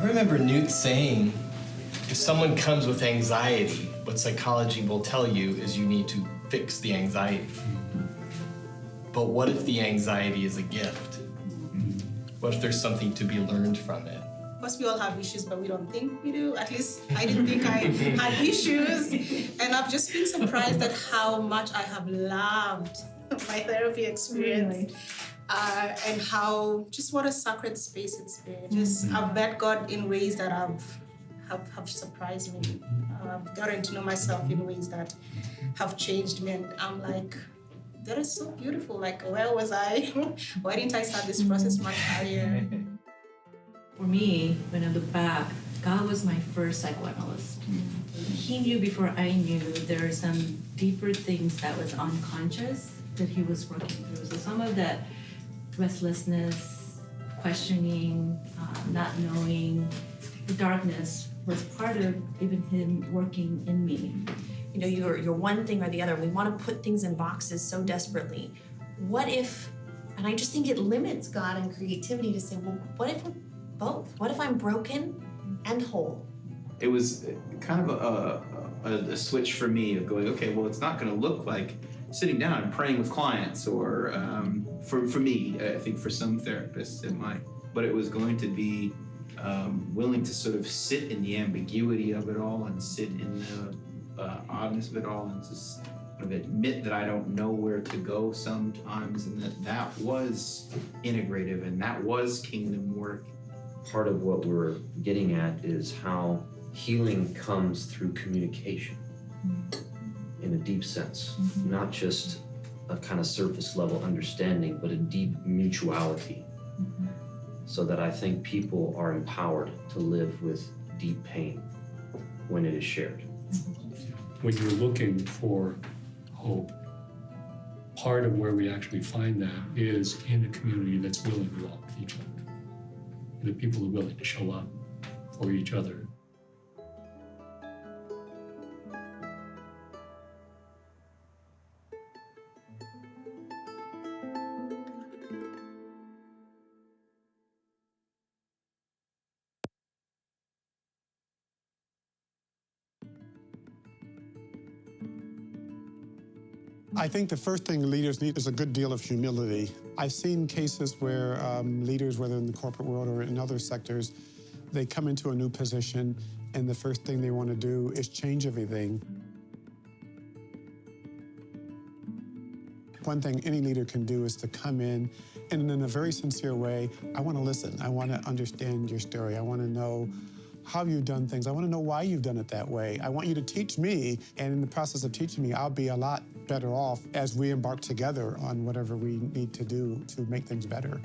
remember Newt saying, if someone comes with anxiety, what psychology will tell you is you need to fix the anxiety. But what if the anxiety is a gift? What if there's something to be learned from it? Of course, we all have issues, but we don't think we do. At least I didn't think I had issues. And I've just been surprised at how much I have loved my therapy experience. Really? And how, just what a sacred space it's been. Just, I've met God in ways that have surprised me. I've gotten to know myself in ways that have changed me. And I'm like, that is so beautiful. Like, where was I? Why didn't I start this process much earlier? For me, when I look back, God was my first psychoanalyst. He knew before I knew there are some deeper things that was unconscious that he was working through. So some of that restlessness, questioning, not knowing, the darkness was part of even him working in me. You know, you're one thing or the other. We want to put things in boxes so desperately. What if, and I just think it limits God and creativity to say, well, what if we're both? What if I'm broken and whole? It was kind of a switch for me of going, okay, well, it's not going to look like sitting down and praying with clients, or for me, I think for some therapists it might, but it was going to be willing to sort of sit in the ambiguity of it all and sit in the oddness of it all and just sort of admit that I don't know where to go sometimes, and that was integrative and that was kingdom work. Part of what we're getting at is how healing comes through communication in a deep sense, not just a kind of surface level understanding, but a deep mutuality. So that I think people are empowered to live with deep pain when it is shared. When you're looking for hope, part of where we actually find that is in a community that's willing to walk with each other. The people who are willing to show up for each other. I think the first thing leaders need is a good deal of humility. I've seen cases where leaders, whether in the corporate world or in other sectors, they come into a new position and the first thing they want to do is change everything. One thing any leader can do is to come in and in a very sincere way, I want to listen. I want to understand your story. I want to know how you've done things. I want to know why you've done it that way. I want you to teach me, and in the process of teaching me, I'll be a lot better off as we embark together on whatever we need to do to make things better.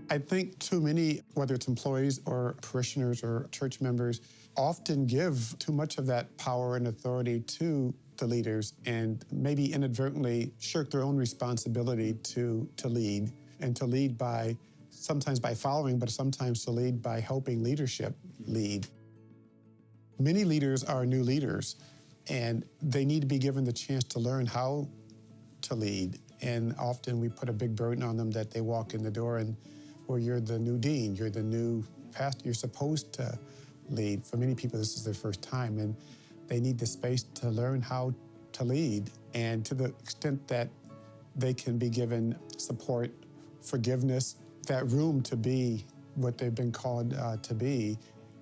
I think too many, whether it's employees or parishioners or church members, often give too much of that power and authority to the leaders and maybe inadvertently shirk their own responsibility to lead, and to lead by, sometimes by following, but sometimes to lead by helping leadership lead. Many leaders are new leaders, and they need to be given the chance to learn how to lead. And often we put a big burden on them that they walk in the door and, well, you're the new dean, you're the new pastor, you're supposed to lead. For many people, this is their first time, and they need the space to learn how to lead. And to the extent that they can be given support, forgiveness, that room to be what they've been called to be,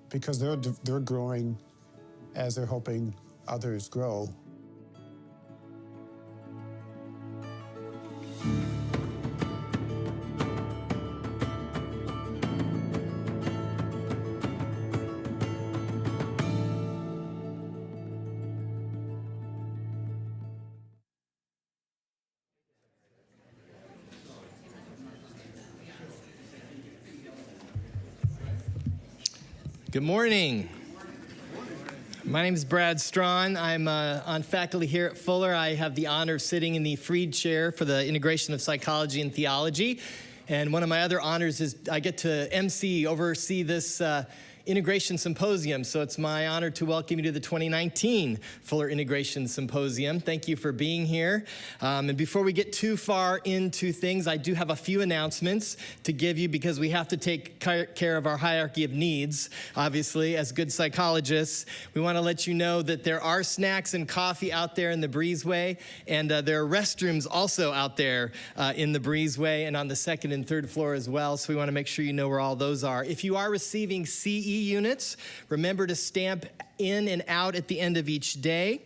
because they're growing as they're hoping others grow. Good morning. My name is Brad Strawn. I'm on faculty here at Fuller. I have the honor of sitting in the Freed Chair for the Integration of Psychology and Theology. And one of my other honors is I get to oversee this Integration Symposium. So it's my honor to welcome you to the 2019 Fuller Integration Symposium. Thank you for being here. And before we get too far into things, I do have a few announcements to give you because we have to take care of our hierarchy of needs. Obviously, as good psychologists, we want to let you know that there are snacks and coffee out there in the breezeway, and there are restrooms also out there in the breezeway and on the second and third floor as well. So we want to make sure you know where all those are. If you are receiving CE units, remember to stamp in and out at the end of each day.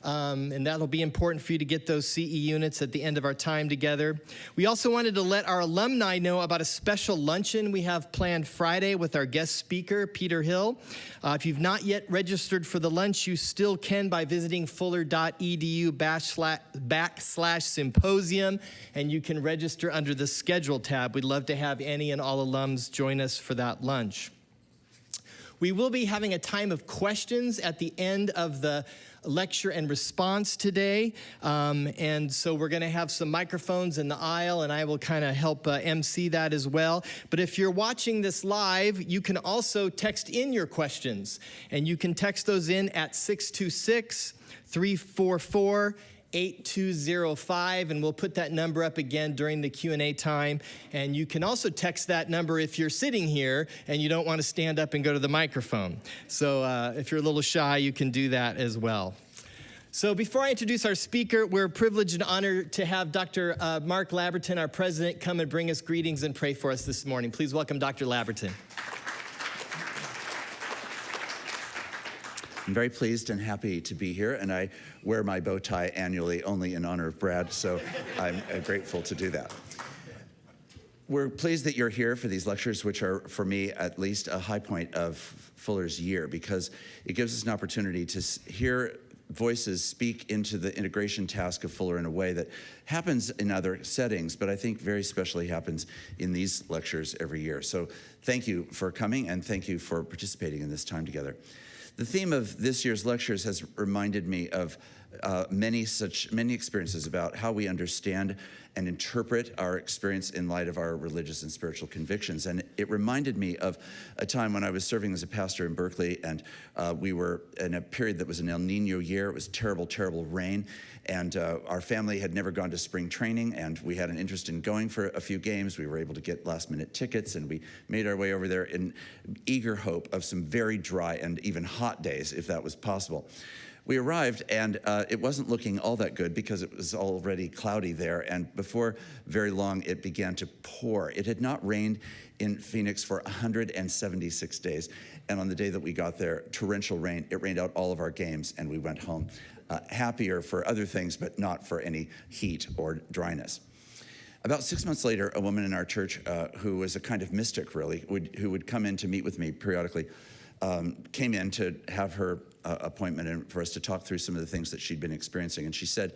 And that'll be important for you to get those CE units at the end of our time together. We also wanted to let our alumni know about a special luncheon we have planned Friday with our guest speaker, Peter Hill. If you've not yet registered for the lunch, you still can by visiting fuller.edu/symposium, and you can register under the schedule tab. We'd love to have any and all alums join us for that lunch. We will be having a time of questions at the end of the lecture and response today. And so we're going to have some microphones in the aisle, and I will kind of help MC that as well. But if you're watching this live, you can also text in your questions. And you can text those in at 626-344-8205, and we'll put that number up again during the Q&A time. And you can also text that number if you're sitting here and you don't want to stand up and go to the microphone. So if you're a little shy, you can do that as well. So before I introduce our speaker, we're privileged and honored to have Dr. Mark Labberton, our president, come and bring us greetings and pray for us this morning. Please welcome Dr. Labberton. I'm very pleased and happy to be here, and I wear my bow tie annually only in honor of Brad, so I'm grateful to do that. We're pleased that you're here for these lectures, which are, for me, at least a high point of Fuller's year, because it gives us an opportunity to hear voices speak into the integration task of Fuller in a way that happens in other settings, but I think very specially happens in these lectures every year. So thank you for coming, and thank you for participating in this time together. The theme of this year's lectures has reminded me of many experiences about how we understand and interpret our experience in light of our religious and spiritual convictions. And it reminded me of a time when I was serving as a pastor in Berkeley, and we were in a period that was an El Nino year. It was terrible, terrible rain. And our family had never gone to spring training, and we had an interest in going for a few games. We were able to get last-minute tickets, and we made our way over there in eager hope of some very dry and even hot days, if that was possible. We arrived, and it wasn't looking all that good because it was already cloudy there, and before very long, it began to pour. It had not rained in Phoenix for 176 days, and on the day that we got there, torrential rain. It rained out all of our games, and we went home happier for other things, but not for any heat or dryness. About 6 months later, a woman in our church who was a kind of mystic, really, who would come in to meet with me periodically, came in to have her appointment and for us to talk through some of the things that she'd been experiencing. And she said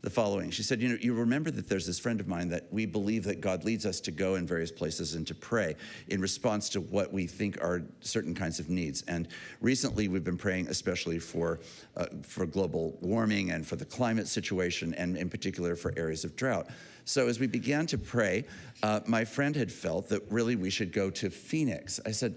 the following. She said, you remember that there's this friend of mine that we believe that God leads us to go in various places and to pray in response to what we think are certain kinds of needs. And recently we've been praying especially for global warming and for the climate situation, and in particular for areas of drought. So as we began to pray, my friend had felt that really we should go to Phoenix. I said,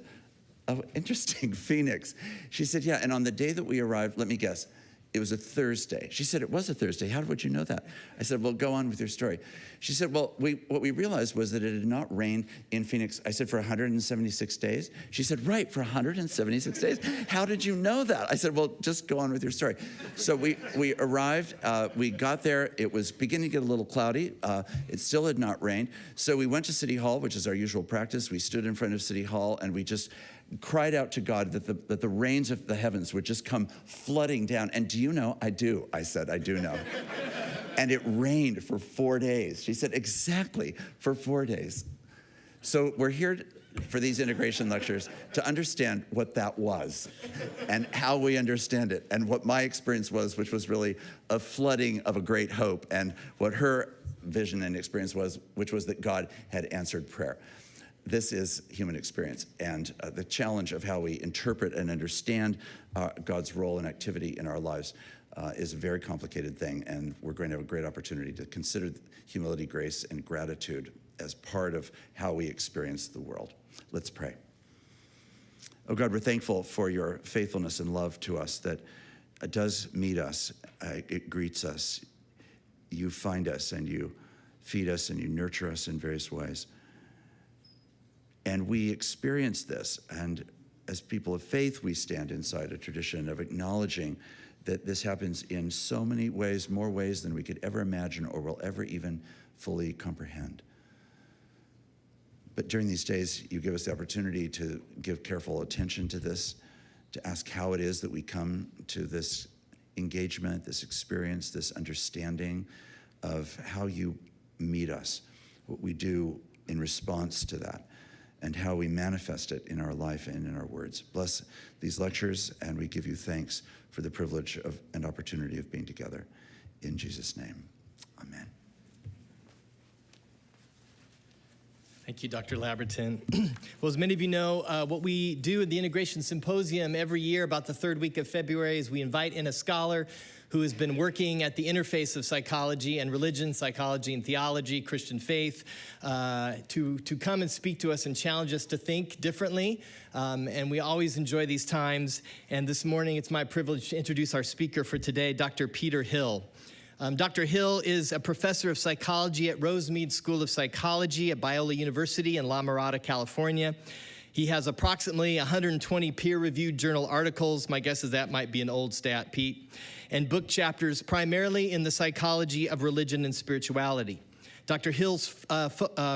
oh, interesting, Phoenix. She said, yeah, and on the day that we arrived, let me guess, it was a Thursday. She said, it was a Thursday. How would you know that? I said, well, go on with your story. She said, well, what we realized was that it had not rained in Phoenix, I said, for 176 days. She said, right, for 176 days? How did you know that? I said, well, just go on with your story. So we arrived, we got there, it was beginning to get a little cloudy. It still had not rained. So we went to City Hall, which is our usual practice. We stood in front of City Hall, and we just cried out to God that the rains of the heavens would just come flooding down. And do you know? I do. I said, I do know. And it rained for 4 days. She said, exactly, for 4 days. So we're here for these integration lectures to understand what that was and how we understand it, and what my experience was, which was really a flooding of a great hope, and what her vision and experience was, which was that God had answered prayer. This is human experience, and the challenge of how we interpret and understand God's role and activity in our lives is a very complicated thing, and we're going to have a great opportunity to consider humility, grace, and gratitude as part of how we experience the world. Let's pray. Oh God, we're thankful for your faithfulness and love to us that does meet us, it greets us. You find us and you feed us and you nurture us in various ways. And we experience this, and as people of faith, we stand inside a tradition of acknowledging that this happens in so many ways, more ways than we could ever imagine or will ever even fully comprehend. But during these days, you give us the opportunity to give careful attention to this, to ask how it is that we come to this engagement, this experience, this understanding of how you meet us, what we do in response to that, and how we manifest it in our life and in our words. Bless these lectures, and we give you thanks for the privilege of and opportunity of being together. In Jesus' name, amen. Thank you, Dr. Laberton. Well, as many of you know, what we do at the Integration Symposium every year about the third week of February is we invite in a scholar who has been working at the interface of psychology and religion, psychology and theology, Christian faith, to come and speak to us and challenge us to think differently. And we always enjoy these times. And this morning, it's my privilege to introduce our speaker for today, Dr. Peter Hill. Dr. Hill is a professor of psychology at Rosemead School of Psychology at Biola University in La Mirada, California. He has approximately 120 peer-reviewed journal articles. My guess is that might be an old stat, Pete, and book chapters primarily in the psychology of religion and spirituality. Dr. Hill's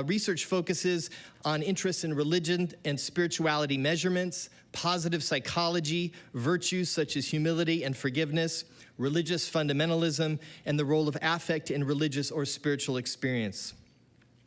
research focuses on interests in religion and spirituality measurements, positive psychology, virtues such as humility and forgiveness, religious fundamentalism, and the role of affect in religious or spiritual experience.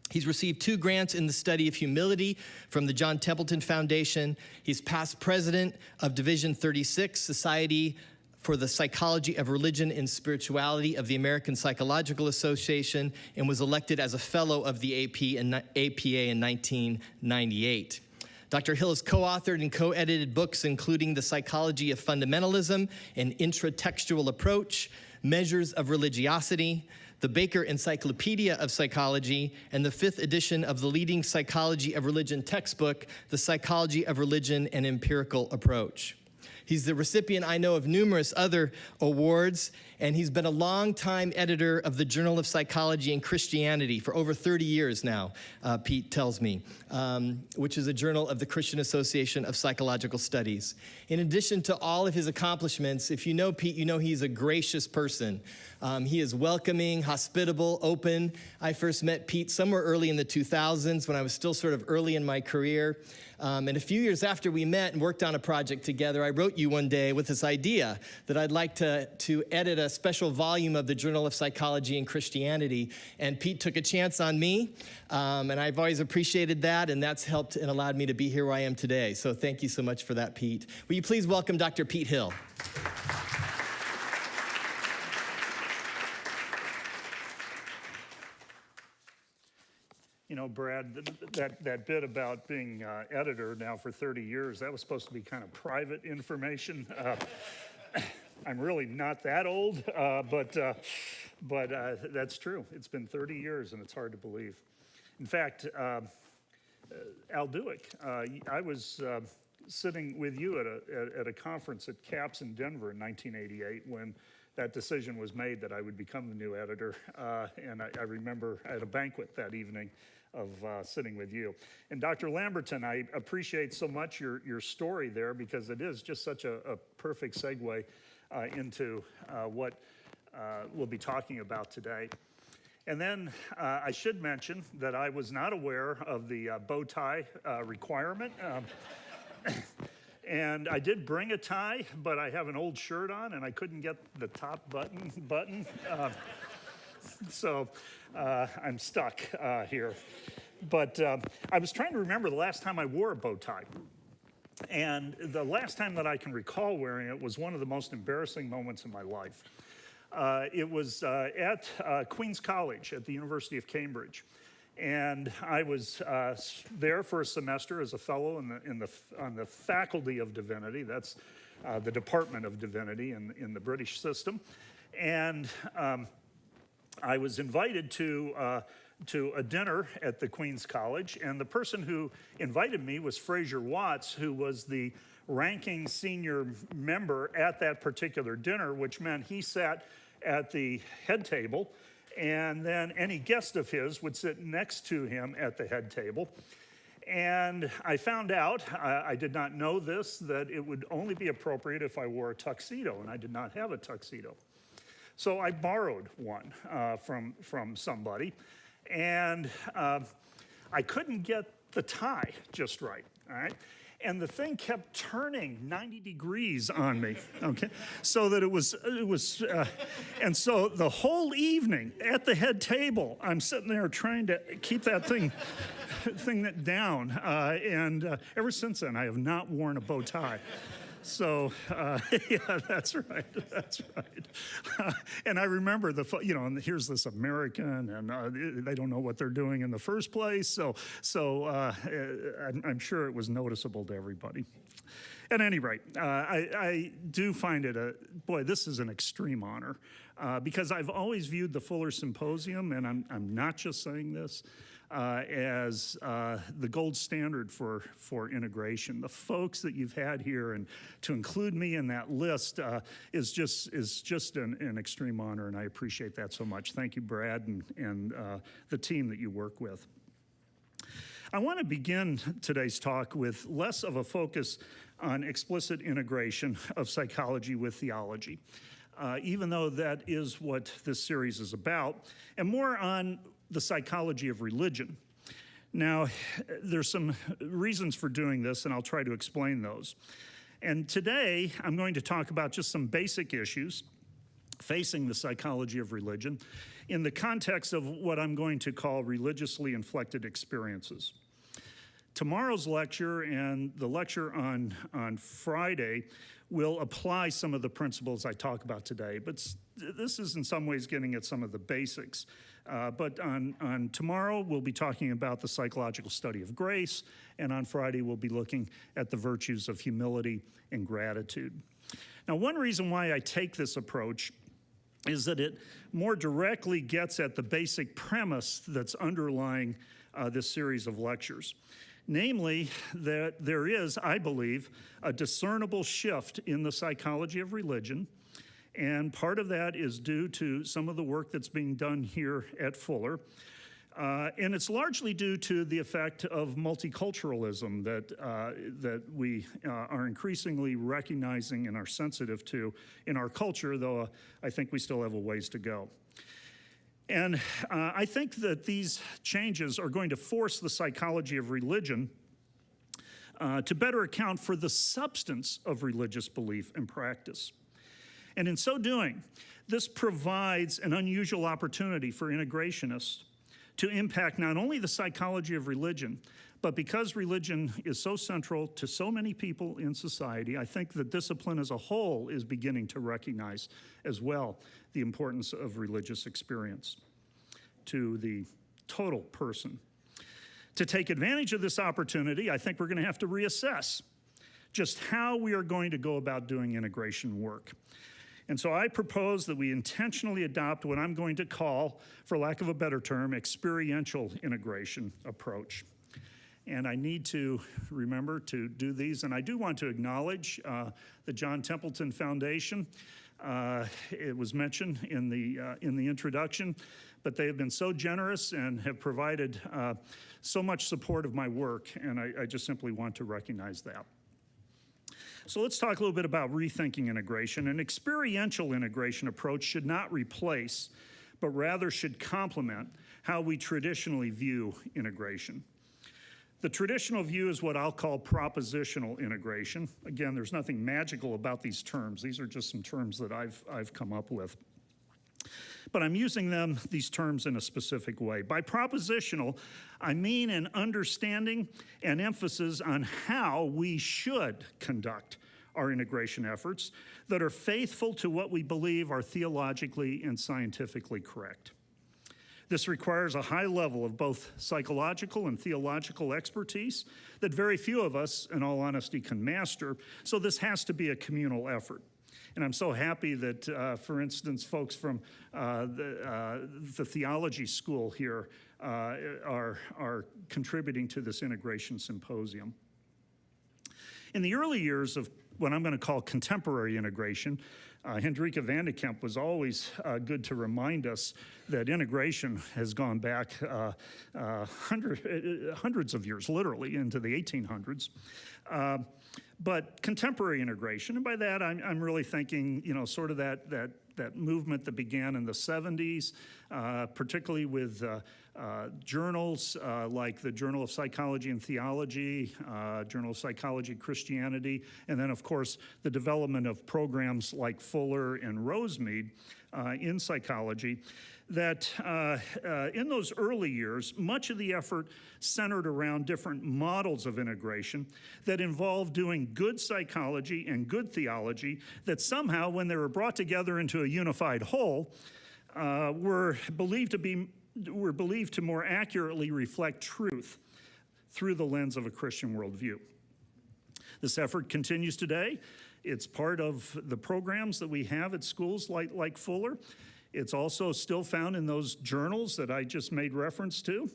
He's received 2 grants in the study of humility from the John Templeton Foundation. He's past president of Division 36, Society for the Psychology of Religion and Spirituality of the American Psychological Association, and was elected as a fellow of the APA in 1998. Dr. Hill has co-authored and co-edited books including The Psychology of Fundamentalism, An Intratextual Approach, Measures of Religiosity, the Baker Encyclopedia of Psychology, and the 5th edition of the leading psychology of religion textbook, The Psychology of Religion, An Empirical Approach. He's the recipient, I know, of numerous other awards, and he's been a longtime editor of the Journal of Psychology and Christianity for over 30 years now, Pete tells me, which is a journal of the Christian Association of Psychological Studies. In addition to all of his accomplishments, if you know Pete, you know he's a gracious person. He is welcoming, hospitable, open. I first met Pete somewhere early in the 2000s when I was still sort of early in my career. And a few years after we met and worked on a project together, I wrote you one day with this idea that I'd like to edit a special volume of the Journal of Psychology and Christianity. And Pete took a chance on me, and I've always appreciated that, and that's helped and allowed me to be here where I am today. So thank you so much for that, Pete. Will you please welcome Dr. Pete Hill? You know, Brad, that bit about being editor now for 30 years, that was supposed to be kind of private information. I'm really not that old, but that's true. It's been 30 years, and it's hard to believe. In fact, Al Duick, I was sitting with you at a conference at CAPS in Denver in 1988 when that decision was made that I would become the new editor. And I remember at a banquet that evening of sitting with you. And Dr. Lamberton, I appreciate so much your story there because it is just such a perfect segue into what we'll be talking about today. And then I should mention that I was not aware of the bow tie requirement. And I did bring a tie, but I have an old shirt on and I couldn't get the top button. So I'm stuck here. But I was trying to remember the last time I wore a bow tie. And the last time that I can recall wearing it was one of the most embarrassing moments in my life. It was at Queen's College at the University of Cambridge. And I was there for a semester as a fellow on the Faculty of Divinity. That's the Department of Divinity in the British system. And I was invited to to a dinner at the Queen's College, and the person who invited me was Fraser Watts, who was the ranking senior member at that particular dinner, which meant he sat at the head table, and then any guest of his would sit next to him at the head table. And I found out, I did not know this, that it would only be appropriate if I wore a tuxedo, and I did not have a tuxedo. So I borrowed one from somebody, and I couldn't get the tie just right, all right? And the thing kept turning 90 degrees on me, okay? So that it was, and so the whole evening at the head table, I'm sitting there trying to keep that thing down. And ever since then, I have not worn a bow tie. So, yeah, that's right. And I remember and here's this American, and they don't know what they're doing in the first place. So I'm sure it was noticeable to everybody. At any rate, I do find it this is an extreme honor because I've always viewed the Fuller Symposium, and I'm not just saying this, as the gold standard for integration. The folks that you've had here, and to include me in that list is just an extreme honor, and I appreciate that so much. Thank you, Brad, and the team that you work with. I want to begin today's talk with less of a focus on explicit integration of psychology with theology, even though that is what this series is about, and more on the psychology of religion. Now, there's some reasons for doing this, and I'll try to explain those. And today, I'm going to talk about just some basic issues facing the psychology of religion in the context of what I'm going to call religiously inflected experiences. Tomorrow's lecture and the lecture on Friday will apply some of the principles I talk about today, but this is in some ways getting at some of the basics. But on tomorrow, we'll be talking about the psychological study of grace, and on Friday, we'll be looking at the virtues of humility and gratitude. Now, one reason why I take this approach is that it more directly gets at the basic premise that's underlying this series of lectures. Namely, that there is, I believe, a discernible shift in the psychology of religion, and part of that is due to some of the work that's being done here at Fuller. And it's largely due to the effect of multiculturalism that we are increasingly recognizing and are sensitive to in our culture, though I think we still have a ways to go. And I think that these changes are going to force the psychology of religion to better account for the substance of religious belief and practice. And in so doing, this provides an unusual opportunity for integrationists to impact not only the psychology of religion, but because religion is so central to so many people in society, I think the discipline as a whole is beginning to recognize as well the importance of religious experience to the total person. To take advantage of this opportunity, I think we're going to have to reassess just how we are going to go about doing integration work. And so I propose that we intentionally adopt what I'm going to call, for lack of a better term, experiential integration approach. And I need to remember to do these. And I do want to acknowledge the John Templeton Foundation. It was mentioned in the introduction, but they have been so generous and have provided so much support of my work, and I just simply want to recognize that. So let's talk a little bit about rethinking integration. An experiential integration approach should not replace, but rather should complement how we traditionally view integration. The traditional view is what I'll call propositional integration. Again, there's nothing magical about these terms. These are just some terms that I've come up with. But I'm using these terms in a specific way. By propositional, I mean an understanding and emphasis on how we should conduct our integration efforts that are faithful to what we believe are theologically and scientifically correct. This requires a high level of both psychological and theological expertise that very few of us, in all honesty, can master, so this has to be a communal effort. And I'm so happy that, for instance, folks from the theology school here are contributing to this integration symposium. In the early years of what I'm going to call contemporary integration, Hendrika van de Kemp was always good to remind us that integration has gone back hundreds of years, literally, into the 1800s. But contemporary integration, and by that I'm really thinking, sort of that movement that began in the 70s, particularly with journals like the Journal of Psychology and Theology, Journal of Psychology and Christianity, and then, of course, the development of programs like Fuller and Rosemead in psychology, that in those early years, much of the effort centered around different models of integration that involved doing good psychology and good theology that somehow, when they were brought together into a unified whole, were believed to more accurately reflect truth through the lens of a Christian worldview. This effort continues today. It's part of the programs that we have at schools like Fuller. It's also still found in those journals that I just made reference to,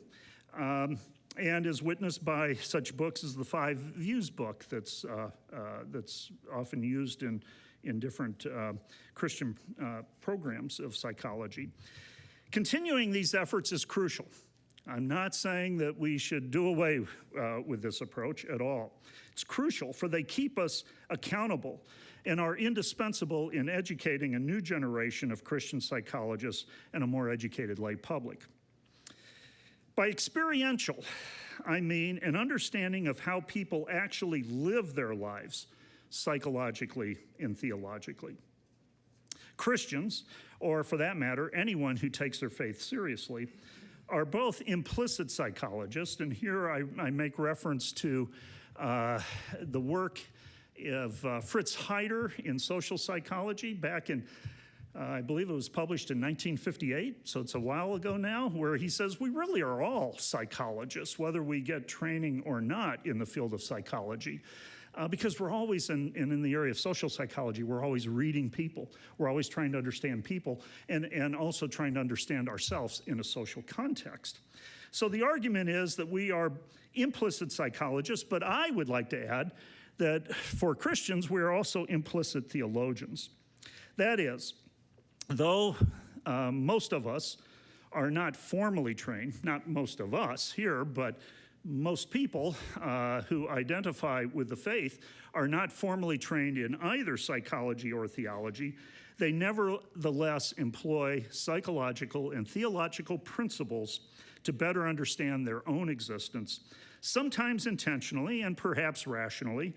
and is witnessed by such books as the Five Views book that's often used in different Christian programs of psychology. Continuing these efforts is crucial. I'm not saying that we should do away with this approach at all. It's crucial, for they keep us accountable and are indispensable in educating a new generation of Christian psychologists and a more educated lay public. By experiential, I mean an understanding of how people actually live their lives psychologically and theologically. Christians, or for that matter, anyone who takes their faith seriously, are both implicit psychologists, and here I make reference to the work of Fritz Heider in social psychology back in, I believe it was published in 1958, so it's a while ago now, where he says we really are all psychologists, whether we get training or not in the field of psychology. Because we're always, in the area of social psychology, we're always reading people. We're always trying to understand people and also trying to understand ourselves in a social context. So the argument is that we are implicit psychologists, but I would like to add that for Christians, we are also implicit theologians. That is, though most of us are not formally trained, not most of us here, but most people who identify with the faith are not formally trained in either psychology or theology. They nevertheless employ psychological and theological principles to better understand their own existence, sometimes intentionally and perhaps rationally,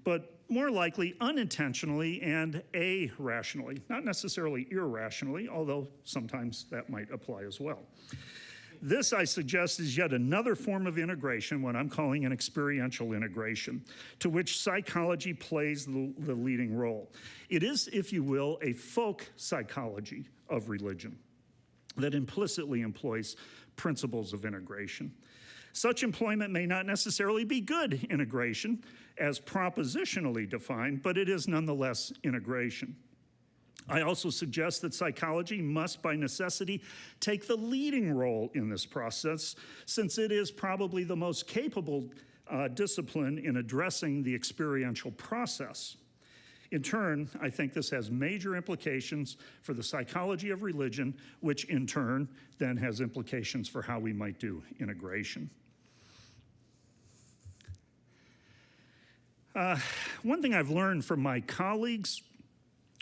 but more likely unintentionally and irrationally, not necessarily irrationally, although sometimes that might apply as well. This, I suggest, is yet another form of integration, what I'm calling an experiential integration, to which psychology plays the leading role. It is, if you will, a folk psychology of religion that implicitly employs principles of integration. Such employment may not necessarily be good integration, as propositionally defined, but it is nonetheless integration. I also suggest that psychology must, by necessity, take the leading role in this process, since it is probably the most capable discipline in addressing the experiential process. In turn, I think this has major implications for the psychology of religion, which in turn then has implications for how we might do integration. One thing I've learned from my colleagues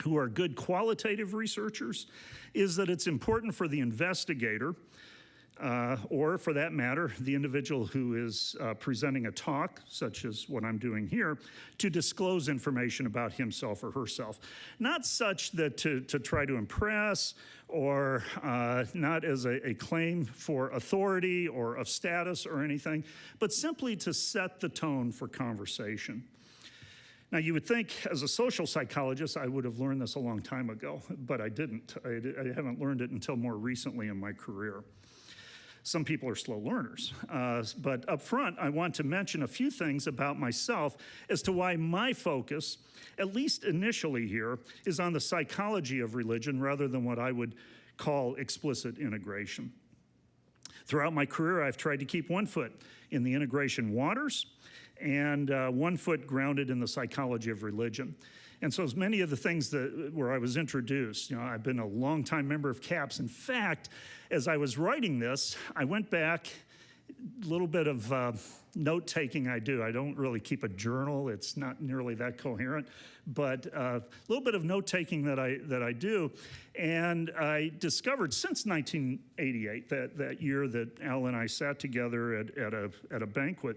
who are good qualitative researchers is that it's important for the investigator, or for that matter, the individual who is presenting a talk, such as what I'm doing here, to disclose information about himself or herself. Not such that to try to impress, or not as a claim for authority or of status or anything, but simply to set the tone for conversation. Now, you would think, as a social psychologist, I would have learned this a long time ago, but I didn't. I haven't learned it until more recently in my career. Some people are slow learners. But up front, I want to mention a few things about myself as to why my focus, at least initially here, is on the psychology of religion rather than what I would call explicit integration. Throughout my career, I've tried to keep one foot in the integration waters and one foot grounded in the psychology of religion. And so as many of the things where I was introduced, I've been a longtime member of CAPS. In fact, as I was writing this, I went back, a little bit of note-taking I do. I don't really keep a journal. It's not nearly that coherent, but a little bit of note-taking that I do. And I discovered since 1988, that year that Al and I sat together at a banquet,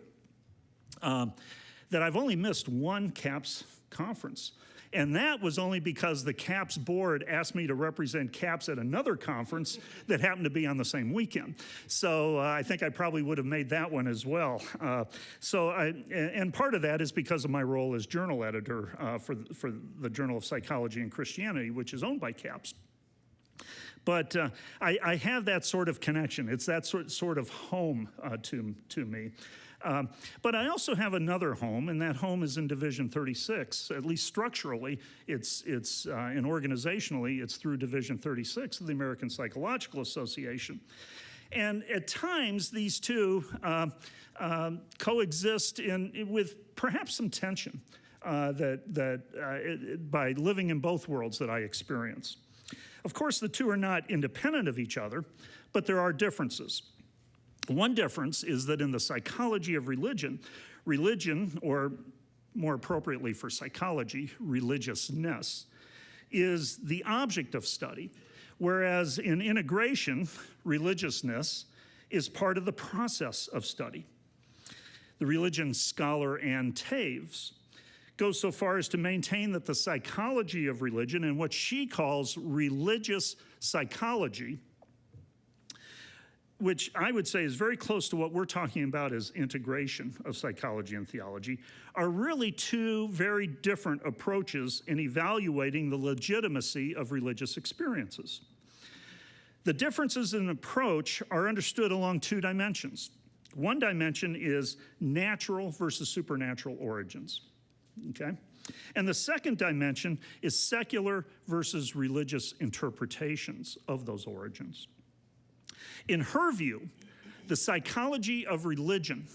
that I've only missed one CAPS conference. And that was only because the CAPS board asked me to represent CAPS at another conference that happened to be on the same weekend. So I think I probably would have made that one as well. And part of that is because of my role as journal editor for the Journal of Psychology and Christianity, which is owned by CAPS. But I have that sort of connection. It's that sort of home to me. But I also have another home, and that home is in Division 36. At least structurally, and organizationally, it's through Division 36 of the American Psychological Association. And at times, these two coexist with perhaps some tension by living in both worlds that I experience. Of course, the two are not independent of each other, but there are differences. One difference is that in the psychology of religion, or more appropriately for psychology, religiousness, is the object of study, whereas in integration, religiousness is part of the process of study. The religion scholar Ann Taves goes so far as to maintain that the psychology of religion and what she calls religious psychology, which I would say is very close to what we're talking about as integration of psychology and theology, are really two very different approaches in evaluating the legitimacy of religious experiences. The differences in approach are understood along two dimensions. One dimension is natural versus supernatural origins, okay? And the second dimension is secular versus religious interpretations of those origins. In her view, the psychology of religion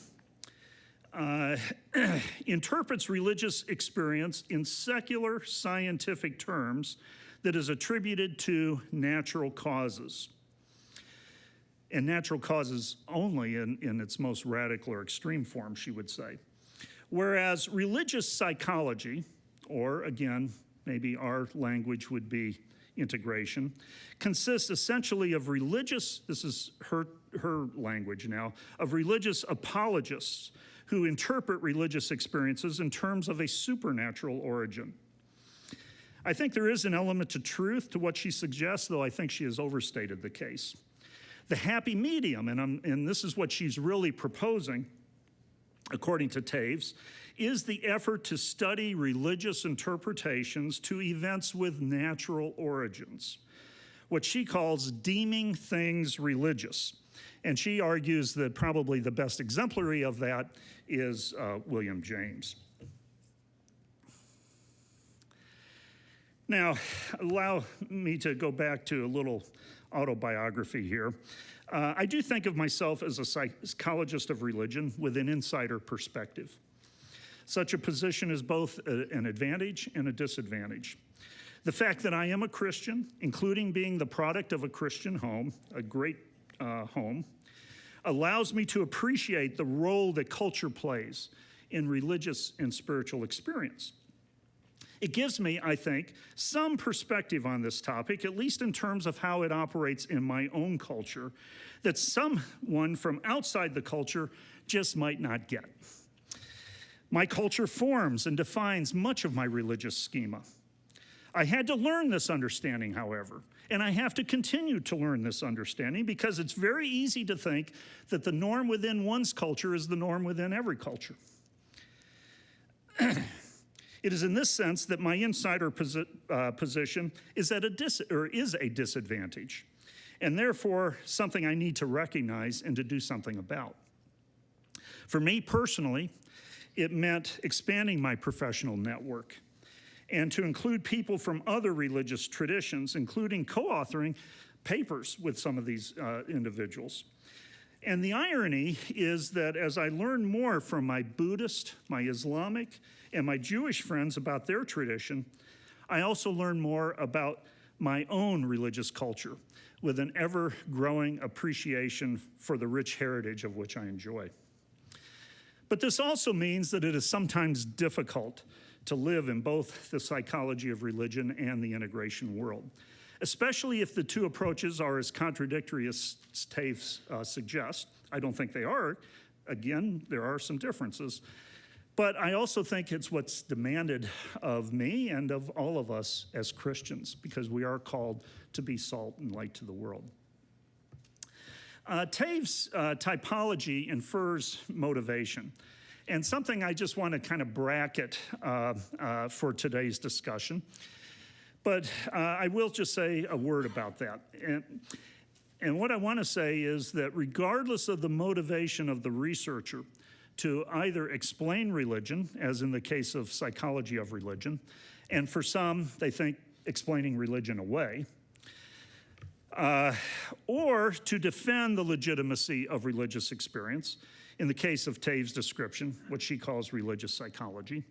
interprets religious experience in secular scientific terms that is attributed to natural causes. And natural causes only in its most radical or extreme form, she would say. Whereas religious psychology, or again, maybe our language would be integration, consists essentially of religious, this is her language now, of religious apologists who interpret religious experiences in terms of a supernatural origin. I think there is an element of truth to what she suggests, though I think she has overstated the case. The happy medium, and this is what she's really proposing, according to Taves, is the effort to study religious interpretations to events with natural origins, what she calls deeming things religious. And she argues that probably the best exemplary of that is William James. Now, allow me to go back to a little autobiography here. I do think of myself as a psychologist of religion with an insider perspective. Such a position is both an advantage and a disadvantage. The fact that I am a Christian, including being the product of a Christian home, a great home, allows me to appreciate the role that culture plays in religious and spiritual experience. It gives me, I think, some perspective on this topic, at least in terms of how it operates in my own culture, that someone from outside the culture just might not get. My culture forms and defines much of my religious schema. I had to learn this understanding, however, and I have to continue to learn this understanding because it's very easy to think that the norm within one's culture is the norm within every culture. It is in this sense that my insider position is a disadvantage, and therefore something I need to recognize and to do something about. For me personally, it meant expanding my professional network and to include people from other religious traditions, including co-authoring papers with some of these individuals. And the irony is that as I learn more from my Buddhist, my Islamic, and my Jewish friends about their tradition, I also learn more about my own religious culture with an ever-growing appreciation for the rich heritage of which I enjoy. But this also means that it is sometimes difficult to live in both the psychology of religion and the integration world, especially if the two approaches are as contradictory as Taves suggests. I don't think they are. Again, there are some differences. But I also think it's what's demanded of me and of all of us as Christians, because we are called to be salt and light to the world. Taves' typology infers motivation, and something I just want to kind of bracket for today's discussion. But I will just say a word about that. And what I want to say is that regardless of the motivation of the researcher to either explain religion, as in the case of psychology of religion, and for some, they think explaining religion away, or to defend the legitimacy of religious experience, in the case of Taves' description, what she calls religious psychology.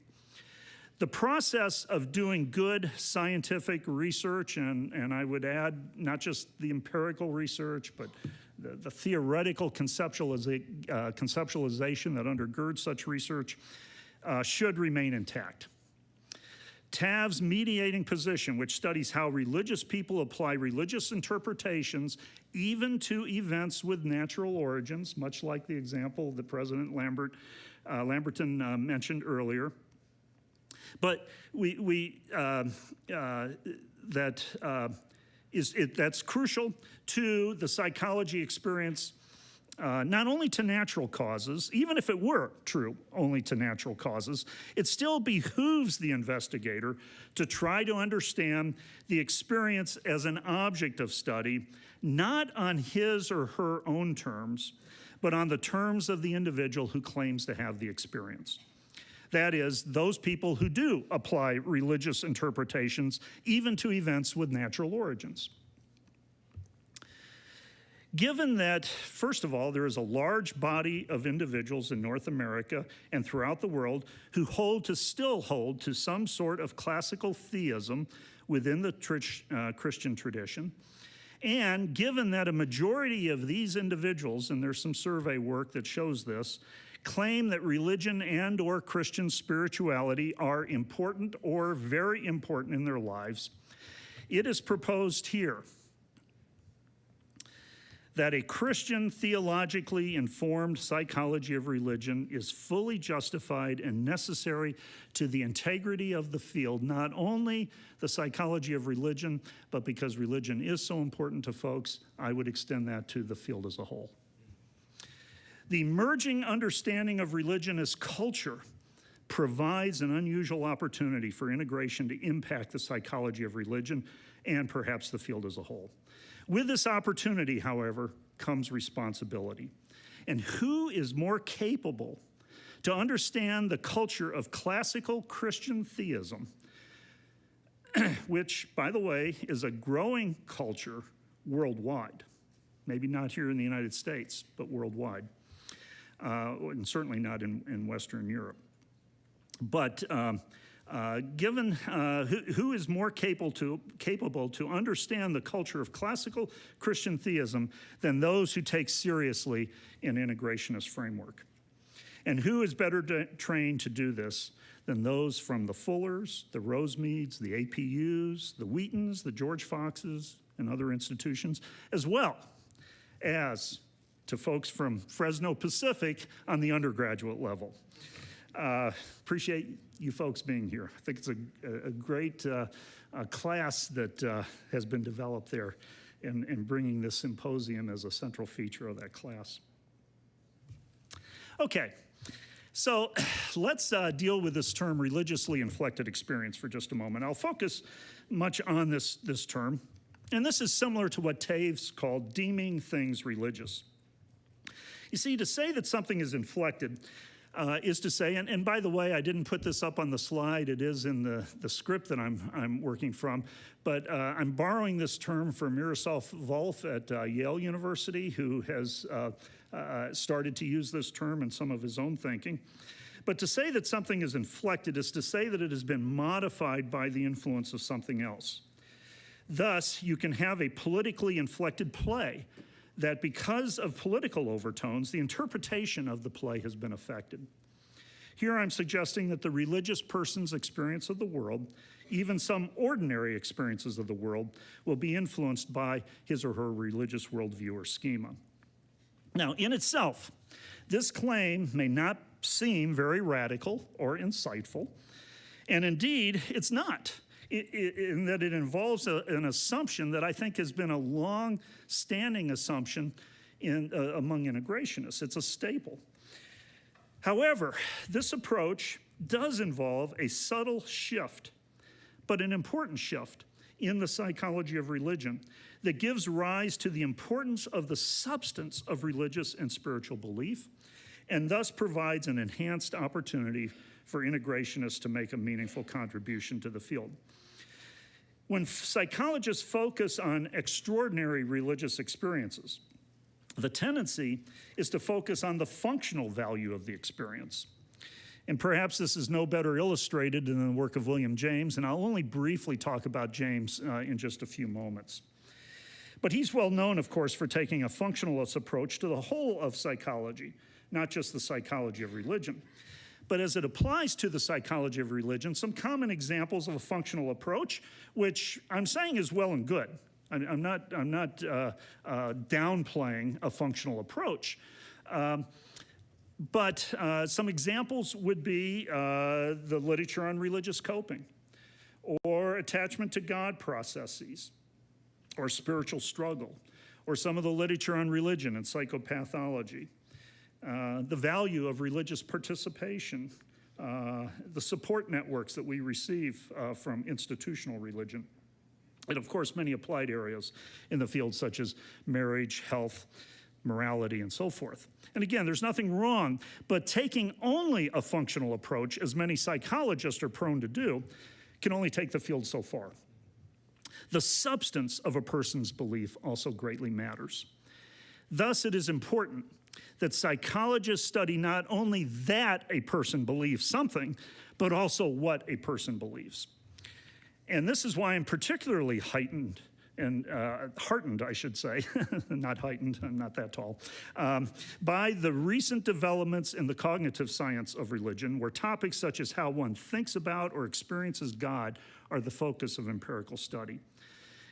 The process of doing good scientific research, and I would add not just the empirical research, but the theoretical conceptualization that undergirds such research should remain intact. Taves' mediating position, which studies how religious people apply religious interpretations even to events with natural origins, much like the example that President Lamberton mentioned earlier. But that's crucial to the psychology experience, not only to natural causes, even if it were true only to natural causes, it still behooves the investigator to try to understand the experience as an object of study, not on his or her own terms, but on the terms of the individual who claims to have the experience. That is, those people who do apply religious interpretations even to events with natural origins. Given that, first of all, there is a large body of individuals in North America and throughout the world who still hold to some sort of classical theism within the Christian tradition, and given that a majority of these individuals, and there's some survey work that shows this, claim that religion and or Christian spirituality are important or very important in their lives, it is proposed here that a Christian theologically informed psychology of religion is fully justified and necessary to the integrity of the field, not only the psychology of religion, but because religion is so important to folks, I would extend that to the field as a whole. The emerging understanding of religion as culture provides an unusual opportunity for integration to impact the psychology of religion and perhaps the field as a whole. With this opportunity, however, comes responsibility. And who is more capable to understand the culture of classical Christian theism, which, by the way, is a growing culture worldwide, maybe not here in the United States, but worldwide, and certainly not in Western Europe. But given who is more capable to understand the culture of classical Christian theism than those who take seriously an integrationist framework? And who is better trained to do this than those from the Fullers, the Rosemeads, the APUs, the Wheatons, the George Foxes, and other institutions, as well as to folks from Fresno Pacific on the undergraduate level. Appreciate you folks being here. I think it's a great class that has been developed there in bringing this symposium as a central feature of that class. Okay, so let's deal with this term religiously inflected experience for just a moment. I'll focus much on this term, and this is similar to what Taves called deeming things religious. You see, to say that something is inflected is to say, and by the way, I didn't put this up on the slide. It is in the script that I'm working from, but I'm borrowing this term from Miroslav Volf at Yale University, who has started to use this term in some of his own thinking. But to say that something is inflected is to say that it has been modified by the influence of something else. Thus, you can have a politically inflected play that because of political overtones, the interpretation of the play has been affected. Here I'm suggesting that the religious person's experience of the world, even some ordinary experiences of the world, will be influenced by his or her religious worldview or schema. Now, in itself, this claim may not seem very radical or insightful, and indeed, it's not. In that it involves an assumption that I think has been a long-standing assumption among integrationists. It's a staple. However, this approach does involve a subtle shift, but an important shift in the psychology of religion that gives rise to the importance of the substance of religious and spiritual belief, and thus provides an enhanced opportunity for integrationists to make a meaningful contribution to the field. When psychologists focus on extraordinary religious experiences, the tendency is to focus on the functional value of the experience. And perhaps this is no better illustrated in the work of William James, and I'll only briefly talk about James in just a few moments. But he's well known, of course, for taking a functionalist approach to the whole of psychology, not just the psychology of religion. But as it applies to the psychology of religion, some common examples of a functional approach, which I'm saying is well and good. I'm not downplaying a functional approach. But some examples would be the literature on religious coping, or attachment to God processes, or spiritual struggle, or some of the literature on religion and psychopathology. The value of religious participation, the support networks that we receive from institutional religion, and of course many applied areas in the field such as marriage, health, morality, and so forth. And again, there's nothing wrong, but taking only a functional approach, as many psychologists are prone to do, can only take the field so far. The substance of a person's belief also greatly matters. Thus, it is important that psychologists study not only that a person believes something, but also what a person believes. And this is why I'm particularly heartened, I should say, not heightened, I'm not that tall, by the recent developments in the cognitive science of religion, where topics such as how one thinks about or experiences God are the focus of empirical study.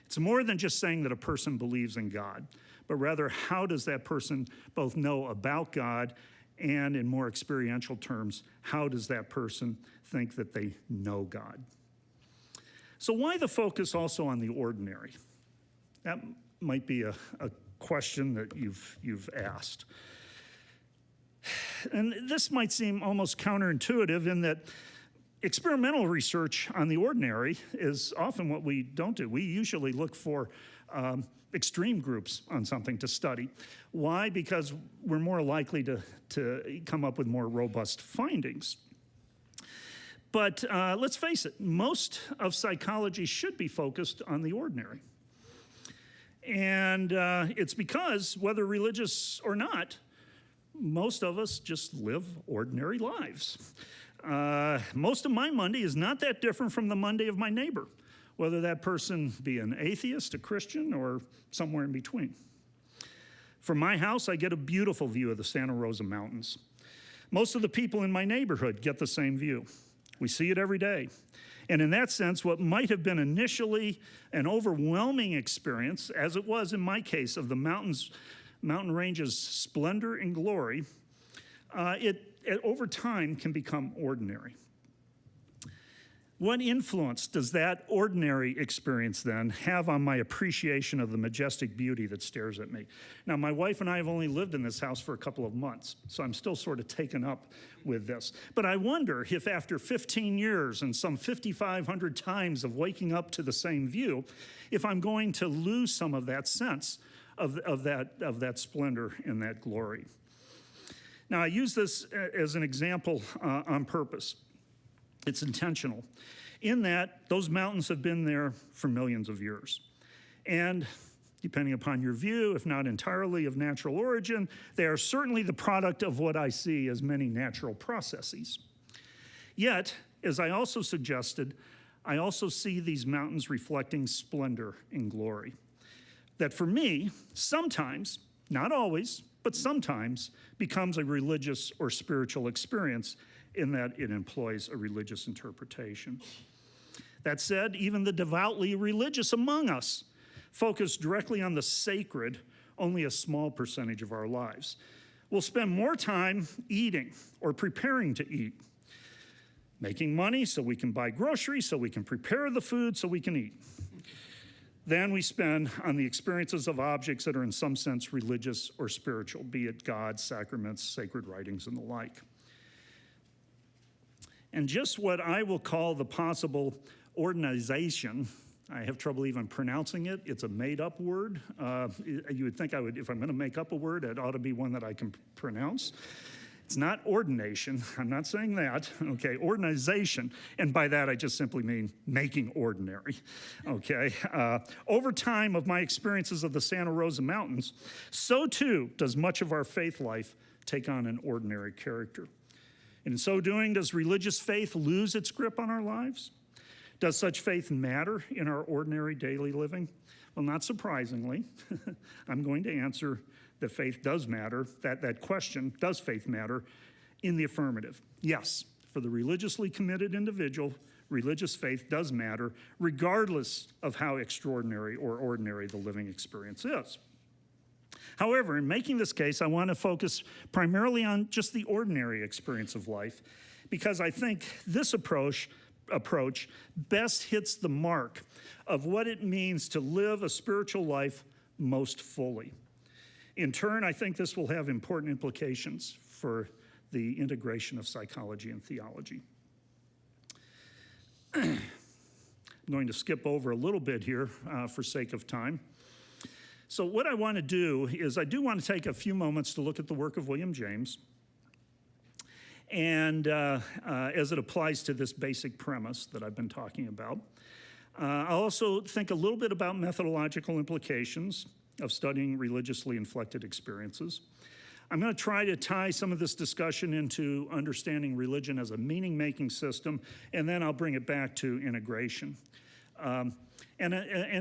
It's more than just saying that a person believes in God, but rather how does that person both know about God, and in more experiential terms, how does that person think that they know God? So why the focus also on the ordinary? That might be a question that you've asked. And this might seem almost counterintuitive in that experimental research on the ordinary is often what we don't do. We usually look for extreme groups on something to study. Why? Because we're more likely to come up with more robust findings. But let's face it, most of psychology should be focused on the ordinary. And it's because, whether religious or not, most of us just live ordinary lives. Most of my Monday is not that different from the Monday of my neighbor, whether that person be an atheist, a Christian, or somewhere in between. From my house, I get a beautiful view of the Santa Rosa Mountains. Most of the people in my neighborhood get the same view. We see it every day. And in that sense, what might have been initially an overwhelming experience, as it was in my case of the mountain range's splendor and glory, it over time can become ordinary. What influence does that ordinary experience then have on my appreciation of the majestic beauty that stares at me? Now, my wife and I have only lived in this house for a couple of months, so I'm still sort of taken up with this. But I wonder if after 15 years and some 5,500 times of waking up to the same view, if I'm going to lose some of that sense of that splendor and that glory. Now, I use this as an example on purpose. It's intentional, in that those mountains have been there for millions of years. And depending upon your view, if not entirely of natural origin, they are certainly the product of what I see as many natural processes. Yet, as I also suggested, I also see these mountains reflecting splendor and glory. That for me, sometimes, not always, but sometimes, becomes a religious or spiritual experience in that it employs a religious interpretation. That said, even the devoutly religious among us focus directly on the sacred only a small percentage of our lives. We'll spend more time eating or preparing to eat, making money so we can buy groceries, so we can prepare the food so we can eat, than we spend on the experiences of objects that are in some sense religious or spiritual, be it God, sacraments, sacred writings, and the like. And just what I will call the possible ordinization, I have trouble even pronouncing it. It's a made-up word. You would think I would, if I'm going to make up a word, it ought to be one that I can pronounce. It's not ordination. I'm not saying that. Okay, ordinization. And by that, I just simply mean making ordinary. Okay. Over time of my experiences of the Santa Rosa Mountains, so too does much of our faith life take on an ordinary character. And in so doing, does religious faith lose its grip on our lives? Does such faith matter in our ordinary daily living? Well, not surprisingly, I'm going to answer that faith does matter, that question, does faith matter, in the affirmative. Yes, for the religiously committed individual, religious faith does matter, regardless of how extraordinary or ordinary the living experience is. However, in making this case, I want to focus primarily on just the ordinary experience of life, because I think this approach best hits the mark of what it means to live a spiritual life most fully. In turn, I think this will have important implications for the integration of psychology and theology. I'm going to skip over a little bit here for sake of time. So what I want to do is I do want to take a few moments to look at the work of William James, and as it applies to this basic premise that I've been talking about. I'll also think a little bit about methodological implications of studying religiously inflected experiences. I'm going to try to tie some of this discussion into understanding religion as a meaning-making system, and then I'll bring it back to integration. And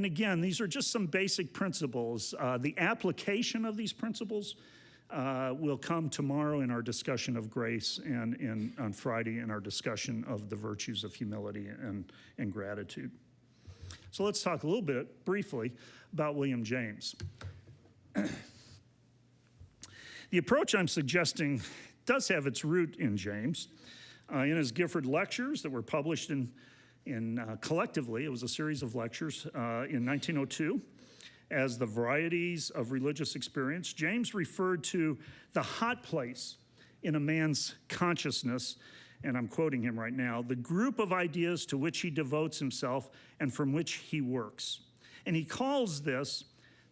again, these are just some basic principles. The application of these principles will come tomorrow in our discussion of grace, and on Friday in our discussion of the virtues of humility and gratitude. So let's talk a little bit, briefly, about William James. The approach I'm suggesting does have its root in James. In his Gifford Lectures that were published in collectively, it was a series of lectures in 1902, as the varieties of religious experience, James referred to the hot place in a man's consciousness, and I'm quoting him right now, the group of ideas to which he devotes himself and from which he works. And he calls this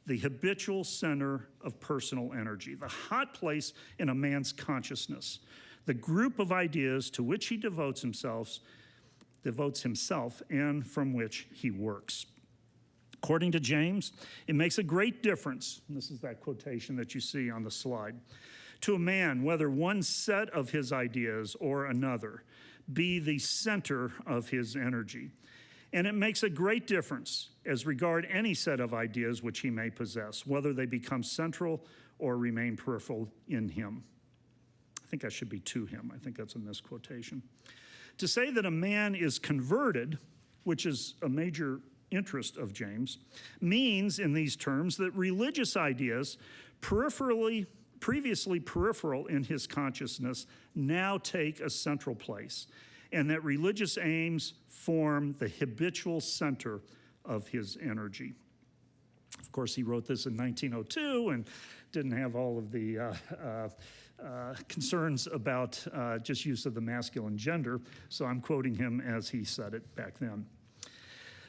the habitual center of personal energy, the hot place in a man's consciousness, the group of ideas to which he devotes himself and from which he works. According to James, it makes a great difference, and this is that quotation that you see on the slide, to a man whether one set of his ideas or another be the center of his energy. And it makes a great difference as regard any set of ideas which he may possess, whether they become central or remain peripheral in him. I think that should be to him. I think that's a misquotation. To say that a man is converted, which is a major interest of James, means in these terms that religious ideas, previously peripheral in his consciousness, now take a central place, and that religious aims form the habitual center of his energy. Of course, he wrote this in 1902 and didn't have all of the concerns about just use of the masculine gender, so I'm quoting him as he said it back then.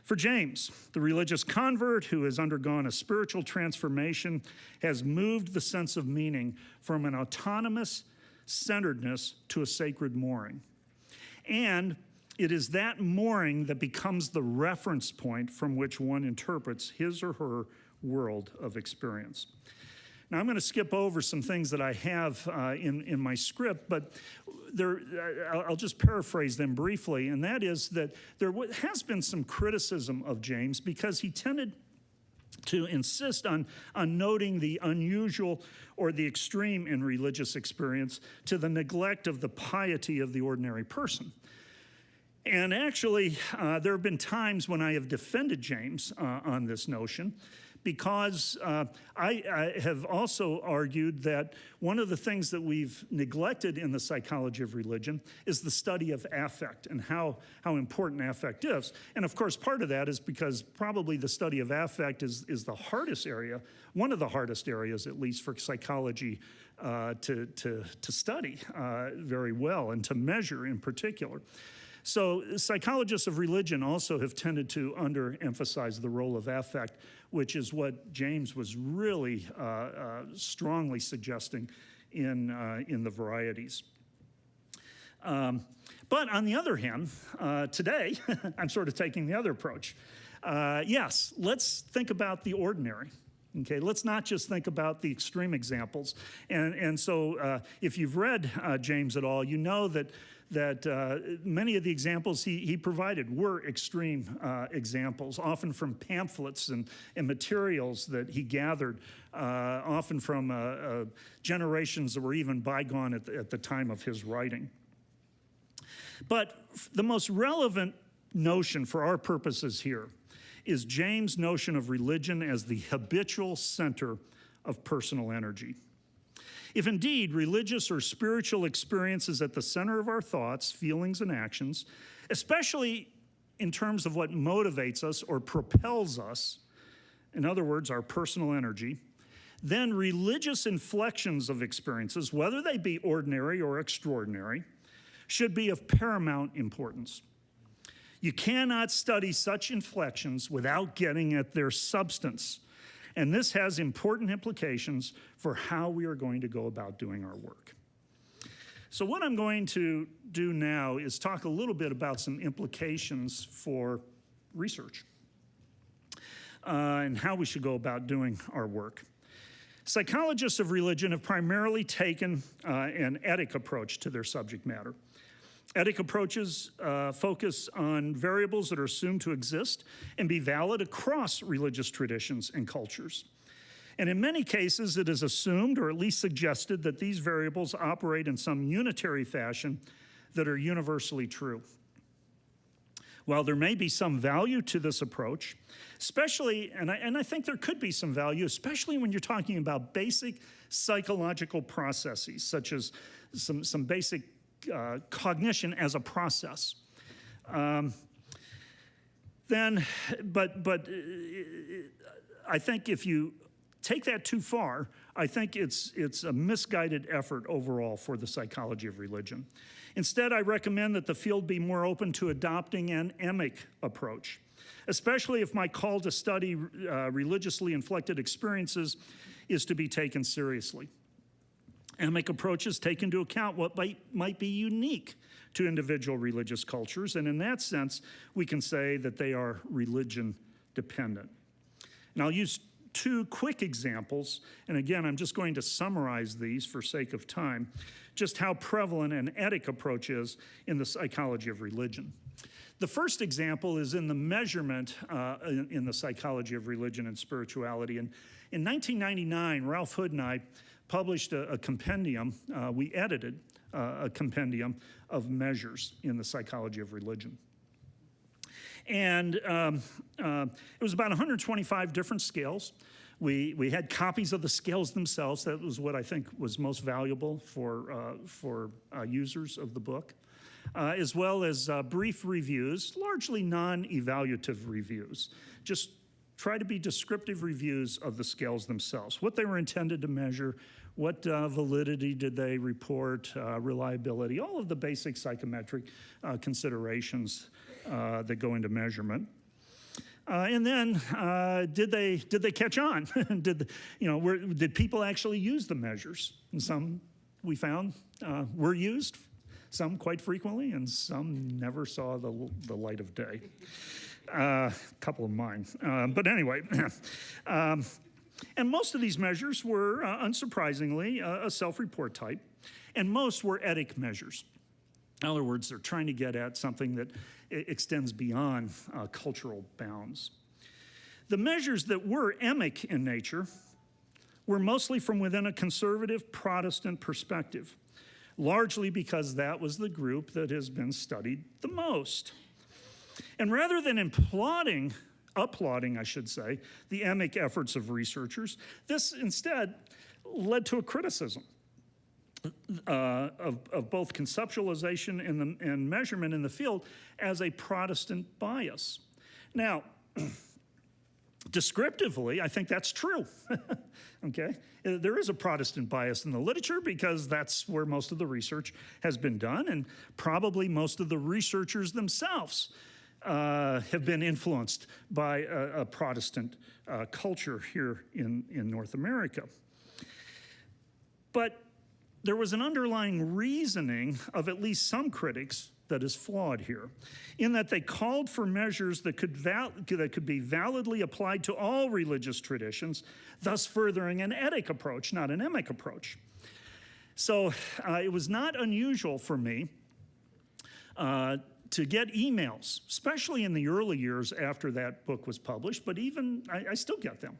For James, the religious convert who has undergone a spiritual transformation has moved the sense of meaning from an autonomous centeredness to a sacred mooring. And it is that mooring that becomes the reference point from which one interprets his or her world of experience. Now, I'm going to skip over some things that I have in my script, but I'll just paraphrase them briefly, and that is that there has been some criticism of James because he tended to insist on noting the unusual or the extreme in religious experience to the neglect of the piety of the ordinary person. And actually, there have been times when I have defended James on this notion, because I have also argued that one of the things that we've neglected in the psychology of religion is the study of affect and how important affect is. And of course, part of that is because probably the study of affect is the hardest area, one of the hardest areas, at least for psychology to study very well and to measure in particular. So psychologists of religion also have tended to underemphasize the role of affect, which is what James was really strongly suggesting in the varieties. But on the other hand, today, I'm sort of taking the other approach. Yes, let's think about the ordinary. Okay, let's not just think about the extreme examples. And so if you've read James at all, you know that many of the examples he provided were extreme examples, often from pamphlets and materials that he gathered, often from generations that were even bygone at the time of his writing. But the most relevant notion for our purposes here is James' notion of religion as the habitual center of personal energy. If indeed religious or spiritual experience is at the center of our thoughts, feelings, and actions, especially in terms of what motivates us or propels us, in other words, our personal energy, then religious inflections of experiences, whether they be ordinary or extraordinary, should be of paramount importance. You cannot study such inflections without getting at their substance. And this has important implications for how we are going to go about doing our work. So what I'm going to do now is talk a little bit about some implications for research and how we should go about doing our work. Psychologists of religion have primarily taken an etic approach to their subject matter. Etic approaches focus on variables that are assumed to exist and be valid across religious traditions and cultures. And in many cases, it is assumed, or at least suggested, that these variables operate in some unitary fashion that are universally true. While there may be some value to this approach, especially, and I think there could be some value, especially when you're talking about basic psychological processes, such as some basic cognition as a process. But I think if you take that too far, I think it's a misguided effort overall for the psychology of religion. Instead, I recommend that the field be more open to adopting an Emic approach, especially if my call to study religiously inflected experiences is to be taken seriously. Emic approaches take into account what might be unique to individual religious cultures, and in that sense, we can say that they are religion dependent. And I'll use two quick examples, and again, I'm just going to summarize these for sake of time, just how prevalent an etic approach is in the psychology of religion. The first example is in the measurement in the psychology of religion and spirituality. And in 1999, Ralph Hood and I published a compendium, we edited a compendium of measures in the psychology of religion. And it was about 125 different scales. We had copies of the scales themselves. That was what I think was most valuable for users of the book, as well as brief reviews, largely non-evaluative reviews. Just try to be descriptive reviews of the scales themselves, what they were intended to measure, what validity did they report, reliability, all of the basic psychometric considerations that go into measurement. And then, did they catch on? Did people actually use the measures? And some we found, were used, some quite frequently, and some never saw the light of day. A couple of mine. But anyway, and most of these measures were, unsurprisingly, a self-report type, and most were etic measures. In other words, they're trying to get at something that extends beyond cultural bounds. The measures that were emic in nature were mostly from within a conservative Protestant perspective, largely because that was the group that has been studied the most. And rather than applauding, I should say, the emic efforts of researchers, this instead led to a criticism of both conceptualization and measurement in the field as a Protestant bias. Now, descriptively, I think that's true, okay? There is a Protestant bias in the literature because that's where most of the research has been done, and probably most of the researchers themselves have been influenced by a Protestant culture here in North America. But there was an underlying reasoning of at least some critics that is flawed here, in that they called for measures that could be validly applied to all religious traditions, thus furthering an etic approach, not an emic approach. So it was not unusual for me to get emails, especially in the early years after that book was published, but even I still get them,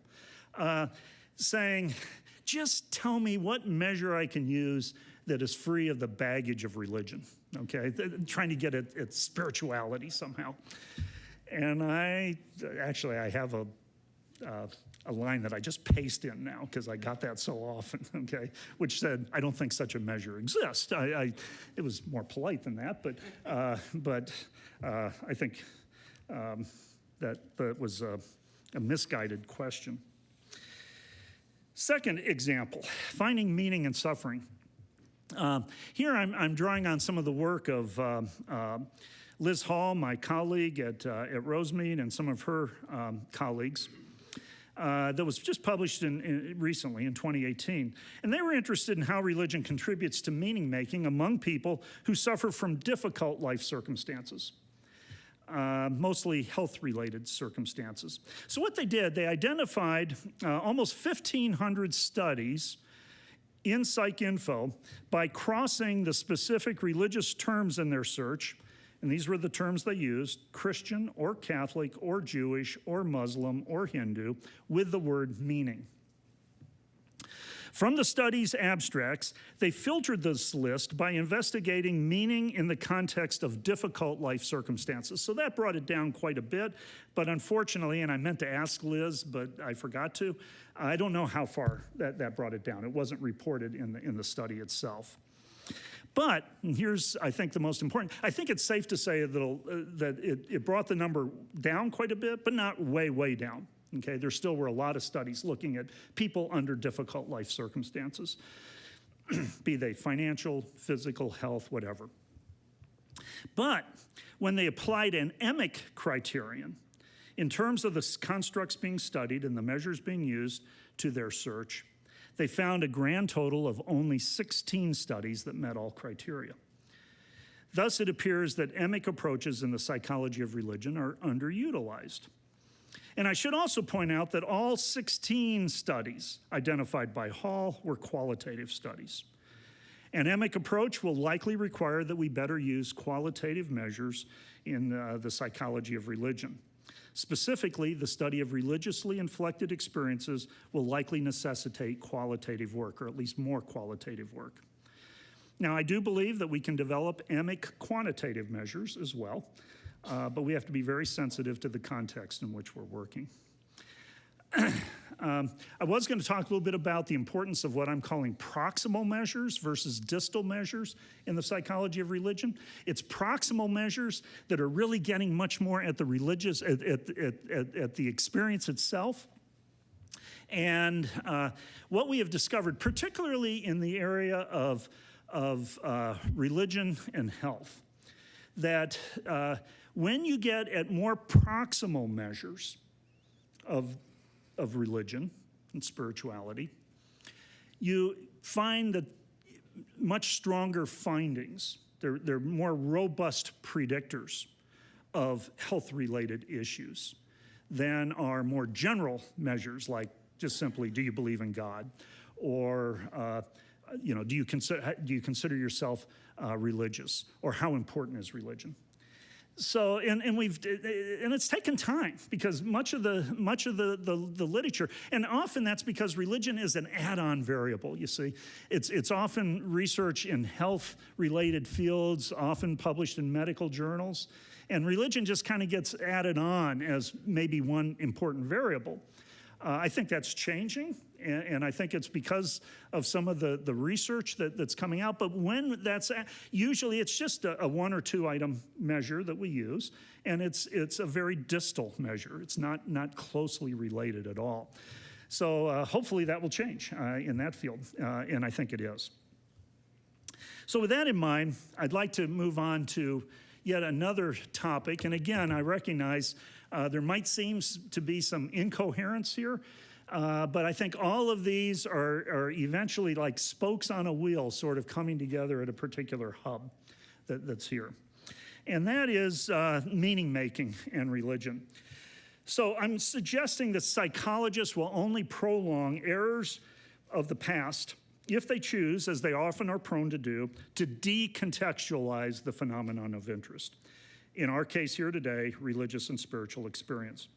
saying, just tell me what measure I can use that is free of the baggage of religion, okay? Trying to get at spirituality somehow. And I have a line that I just paste in now because I got that so often, okay? Which said, I don't think such a measure exists. It was more polite than that, but I think that was a misguided question. Second example, finding meaning in suffering. Here I'm drawing on some of the work of Liz Hall, my colleague at Rosemead, and some of her colleagues that was just published recently in 2018. And they were interested in how religion contributes to meaning making among people who suffer from difficult life circumstances. Mostly health-related circumstances. So what they did, they identified almost 1,500 studies in PsycInfo by crossing the specific religious terms in their search, and these were the terms they used, Christian or Catholic or Jewish or Muslim or Hindu, with the word meaning. From the study's abstracts, they filtered this list by investigating meaning in the context of difficult life circumstances. So that brought it down quite a bit, but unfortunately, and I meant to ask Liz, but I forgot to, I don't know how far that brought it down. It wasn't reported in the study itself. But here's, I think, the most important. I think it's safe to say that it brought the number down quite a bit, but not way, way down. Okay, there still were a lot of studies looking at people under difficult life circumstances, be they financial, physical, health, whatever. But when they applied an emic criterion in terms of the constructs being studied and the measures being used to their search, they found a grand total of only 16 studies that met all criteria. Thus, it appears that emic approaches in the psychology of religion are underutilized. And I should also point out that all 16 studies identified by Hall were qualitative studies. An emic approach will likely require that we better use qualitative measures in the psychology of religion. Specifically, the study of religiously inflected experiences will likely necessitate qualitative work, or at least more qualitative work. Now, I do believe that we can develop emic quantitative measures as well, but we have to be very sensitive to the context in which we're working. I was going to talk a little bit about the importance of what I'm calling proximal measures versus distal measures in the psychology of religion. It's proximal measures that are really getting much more at the religious, at the experience itself. And what we have discovered, particularly in the area of religion and health, that when you get at more proximal measures of religion and spirituality, you find that much stronger findings. They're more robust predictors of health-related issues than are more general measures like just simply, do you believe in God? Or, do you consider yourself religious? Or how important is religion? So, and it's taken time because much of the literature, and often that's because religion is an add-on variable. You see, it's often research in health-related fields, often published in medical journals, and religion just kind of gets added on as maybe one important variable. I think that's changing, and I think it's because of some of the research that's coming out. But when usually it's just a 1 or 2 item measure that we use, and it's a very distal measure. It's not closely related at all. So hopefully that will change in that field, and I think it is. So with that in mind, I'd like to move on to yet another topic. And again, I recognize there might seem to be some incoherence here, but I think all of these are eventually like spokes on a wheel sort of coming together at a particular hub that's here. And that is meaning making and religion. So I'm suggesting that psychologists will only prolong errors of the past if they choose, as they often are prone to do, to decontextualize the phenomenon of interest. In our case here today, religious and spiritual experience.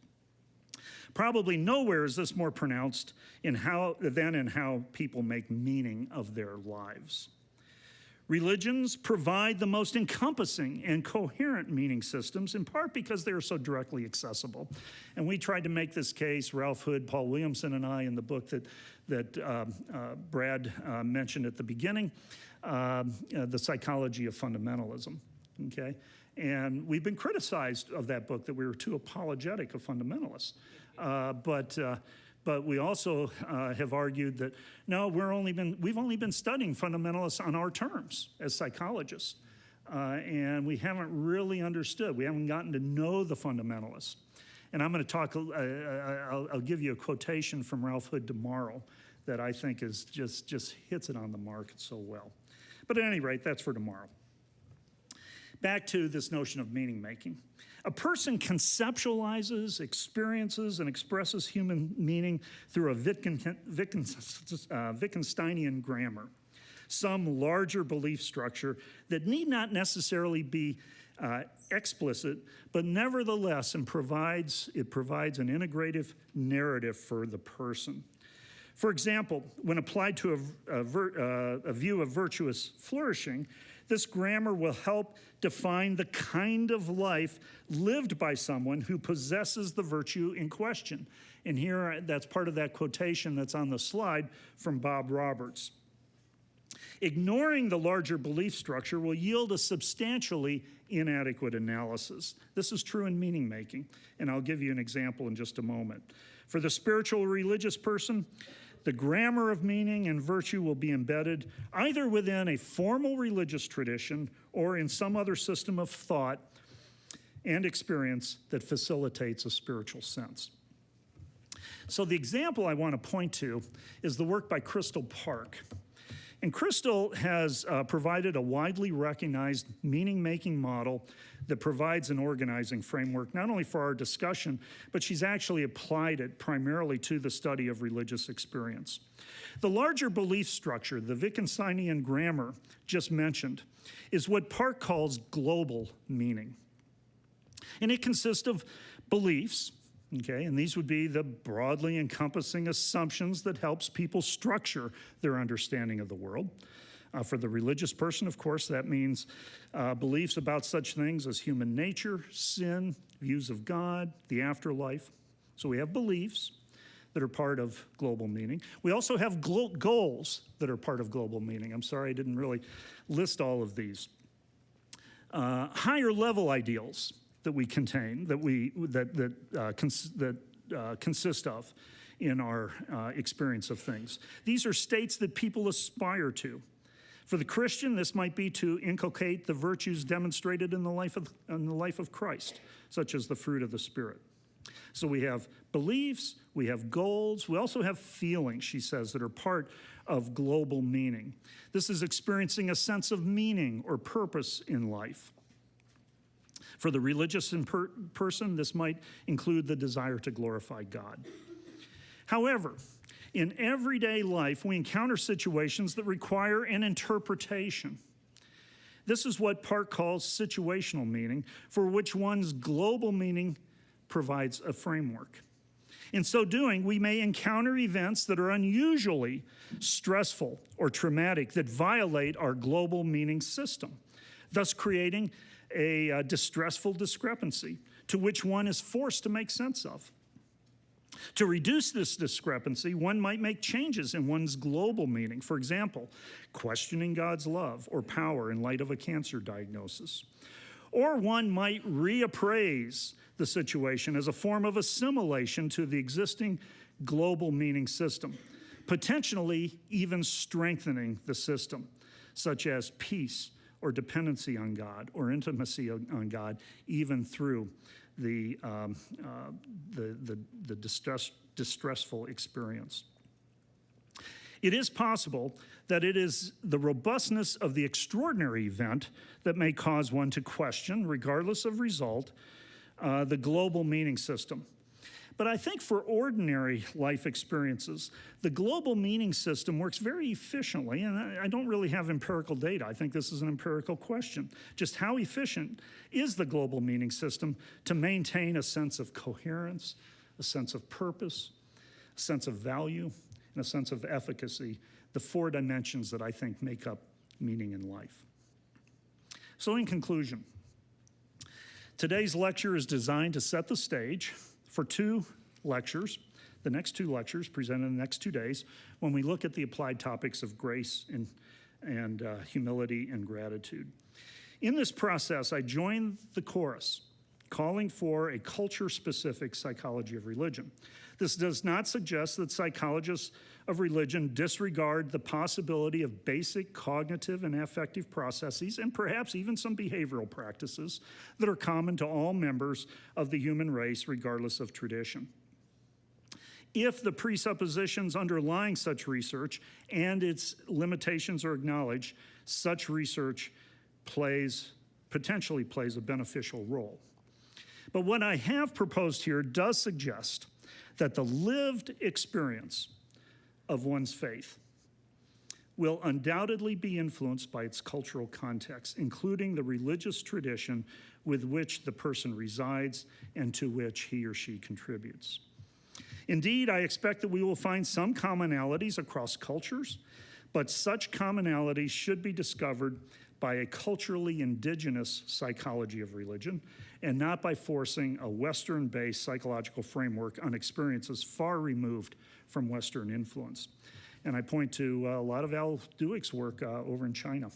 Probably nowhere is this more pronounced than in how people make meaning of their lives. Religions provide the most encompassing and coherent meaning systems, in part because they are so directly accessible. And we tried to make this case, Ralph Hood, Paul Williamson, and I, in the book that Brad mentioned at the beginning, The Psychology of Fundamentalism, okay? And we've been criticized of that book that we were too apologetic of fundamentalists. But we also have argued that, no, we've only been studying fundamentalists on our terms as psychologists. And we haven't really understood. We haven't gotten to know the fundamentalists. And I'm going to talk, I'll give you a quotation from Ralph Hood tomorrow that I think is just hits it on the mark so well. But at any rate, that's for tomorrow. Back to this notion of meaning making. A person conceptualizes, experiences, and expresses human meaning through a Wittgensteinian grammar, some larger belief structure that need not necessarily be explicit, but nevertheless it provides an integrative narrative for the person. For example, when applied to a view of virtuous flourishing, this grammar will help define the kind of life lived by someone who possesses the virtue in question. And here, that's part of that quotation that's on the slide from Bob Roberts. Ignoring the larger belief structure will yield a substantially inadequate analysis. This is true in meaning making, and I'll give you an example in just a moment. For the spiritual or religious person, the grammar of meaning and virtue will be embedded either within a formal religious tradition or in some other system of thought and experience that facilitates a spiritual sense. So the example I want to point to is the work by Crystal Park. And Crystal has provided a widely recognized meaning-making model that provides an organizing framework, not only for our discussion, but she's actually applied it primarily to the study of religious experience. The larger belief structure, the Wittgensteinian grammar just mentioned, is what Park calls global meaning. And it consists of beliefs, okay, and these would be the broadly encompassing assumptions that helps people structure their understanding of the world. For the religious person, of course, that means beliefs about such things as human nature, sin, views of God, the afterlife. So we have beliefs that are part of global meaning. We also have goals that are part of global meaning. I'm sorry I didn't really list all of these. Higher level ideals that we contain, that consist of in our experience of things. These are states that people aspire to. For the Christian, this might be to inculcate the virtues demonstrated in the life of Christ, such as the fruit of the Spirit. So we have beliefs, we have goals, we also have feelings, she says, that are part of global meaning. This is experiencing a sense of meaning or purpose in life. For the religious person, this might include the desire to glorify God. However, in everyday life, we encounter situations that require an interpretation. This is what Park calls situational meaning, for which one's global meaning provides a framework. In so doing, we may encounter events that are unusually stressful or traumatic that violate our global meaning system, thus creating a distressful discrepancy to which one is forced to make sense of. To reduce this discrepancy, one might make changes in one's global meaning. For example, questioning God's love or power in light of a cancer diagnosis. Or one might reappraise the situation as a form of assimilation to the existing global meaning system, potentially even strengthening the system, such as peace or dependency on God or intimacy on God, even through the distressful experience. It is possible that it is the robustness of the extraordinary event that may cause one to question, regardless of result, the global meaning system. But I think for ordinary life experiences, the global meaning system works very efficiently, and I don't really have empirical data. I think this is an empirical question. Just how efficient is the global meaning system to maintain a sense of coherence, a sense of purpose, a sense of value, and a sense of efficacy, the four dimensions that I think make up meaning in life. So in conclusion, today's lecture is designed to set the stage for two lectures, the next two lectures presented in the next 2 days, when we look at the applied topics of grace and humility and gratitude. In this process, I joined the chorus, calling for a culture-specific psychology of religion. This does not suggest that psychologists of religion disregard the possibility of basic cognitive and affective processes, and perhaps even some behavioral practices that are common to all members of the human race, regardless of tradition. If the presuppositions underlying such research and its limitations are acknowledged, such research potentially plays a beneficial role. But what I have proposed here does suggest that the lived experience of one's faith will undoubtedly be influenced by its cultural context, including the religious tradition with which the person resides and to which he or she contributes. Indeed, I expect that we will find some commonalities across cultures, but such commonalities should be discovered by a culturally indigenous psychology of religion and not by forcing a Western-based psychological framework on experiences far removed from Western influence. And I point to a lot of Al Duick's work over in China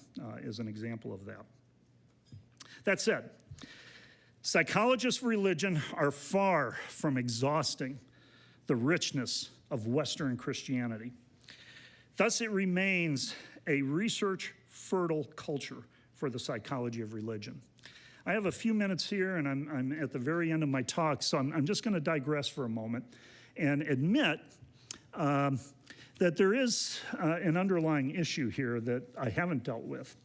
as an example of that. That said, psychologists of religion are far from exhausting the richness of Western Christianity. Thus, it remains a research-fertile culture for the psychology of religion. I have a few minutes here, and I'm at the very end of my talk, so I'm just going to digress for a moment and admit that there is an underlying issue here that I haven't dealt with.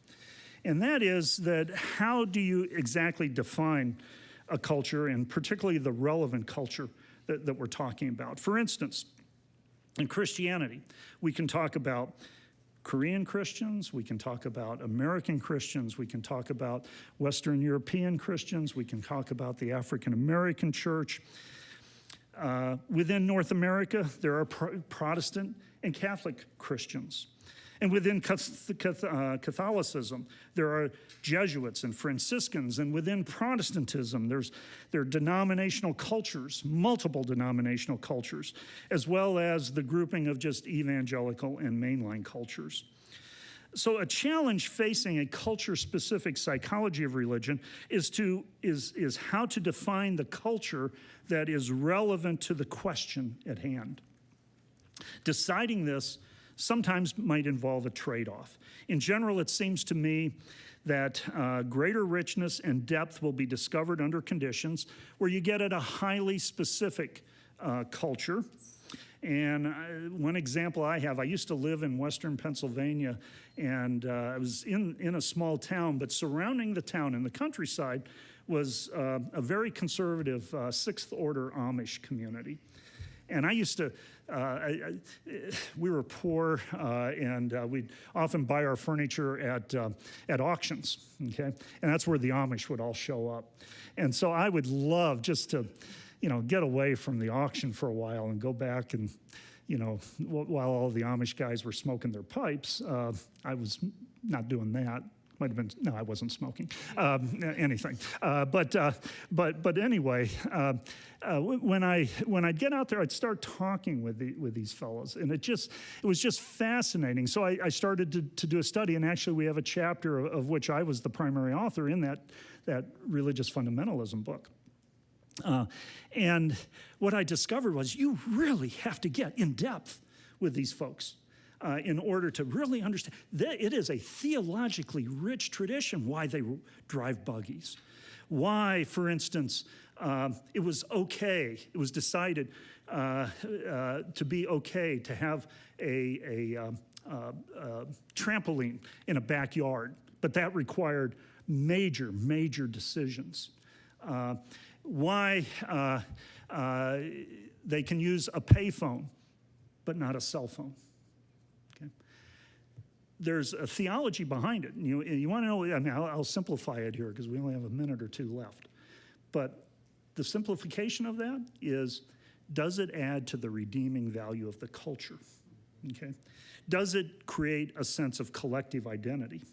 And that is that how do you exactly define a culture, and particularly the relevant culture that we're talking about? For instance, in Christianity, we can talk about Korean Christians, we can talk about American Christians, we can talk about Western European Christians, we can talk about the African American church. Within North America, there are Protestant and Catholic Christians. And within Catholicism, there are Jesuits and Franciscans. And within Protestantism, there are denominational cultures, multiple denominational cultures, as well as the grouping of just evangelical and mainline cultures. So a challenge facing a culture-specific psychology of religion is how to define the culture that is relevant to the question at hand. Deciding this sometimes might involve a trade-off. In general, it seems to me that greater richness and depth will be discovered under conditions where you get at a highly specific culture. And one example I have, I used to live in western Pennsylvania, and I was in a small town, but surrounding the town in the countryside was a very conservative Sixth Order Amish community. And I used to, we were poor, and we'd often buy our furniture at auctions, okay? And that's where the Amish would all show up. And so I would love just to, get away from the auction for a while and go back and, while all the Amish guys were smoking their pipes, I was not doing that. Might have been, no, I wasn't smoking, anything. But anyway, when I'd get out there, I'd start talking with these fellows, and it was just fascinating. So I started to do a study, and actually we have a chapter of which I was the primary author in that religious fundamentalism book. And what I discovered was you really have to get in depth with these folks. In order to really understand that it is a theologically rich tradition why they drive buggies. Why, for instance, it was decided to be okay to have a trampoline in a backyard, but that required major decisions. Why they can use a payphone, but not a cell phone. There's a theology behind it. And you want to know, I mean, I'll simplify it here because we only have a minute or two left. But the simplification of that is, does it add to the redeeming value of the culture? Okay? Does it create a sense of collective identity?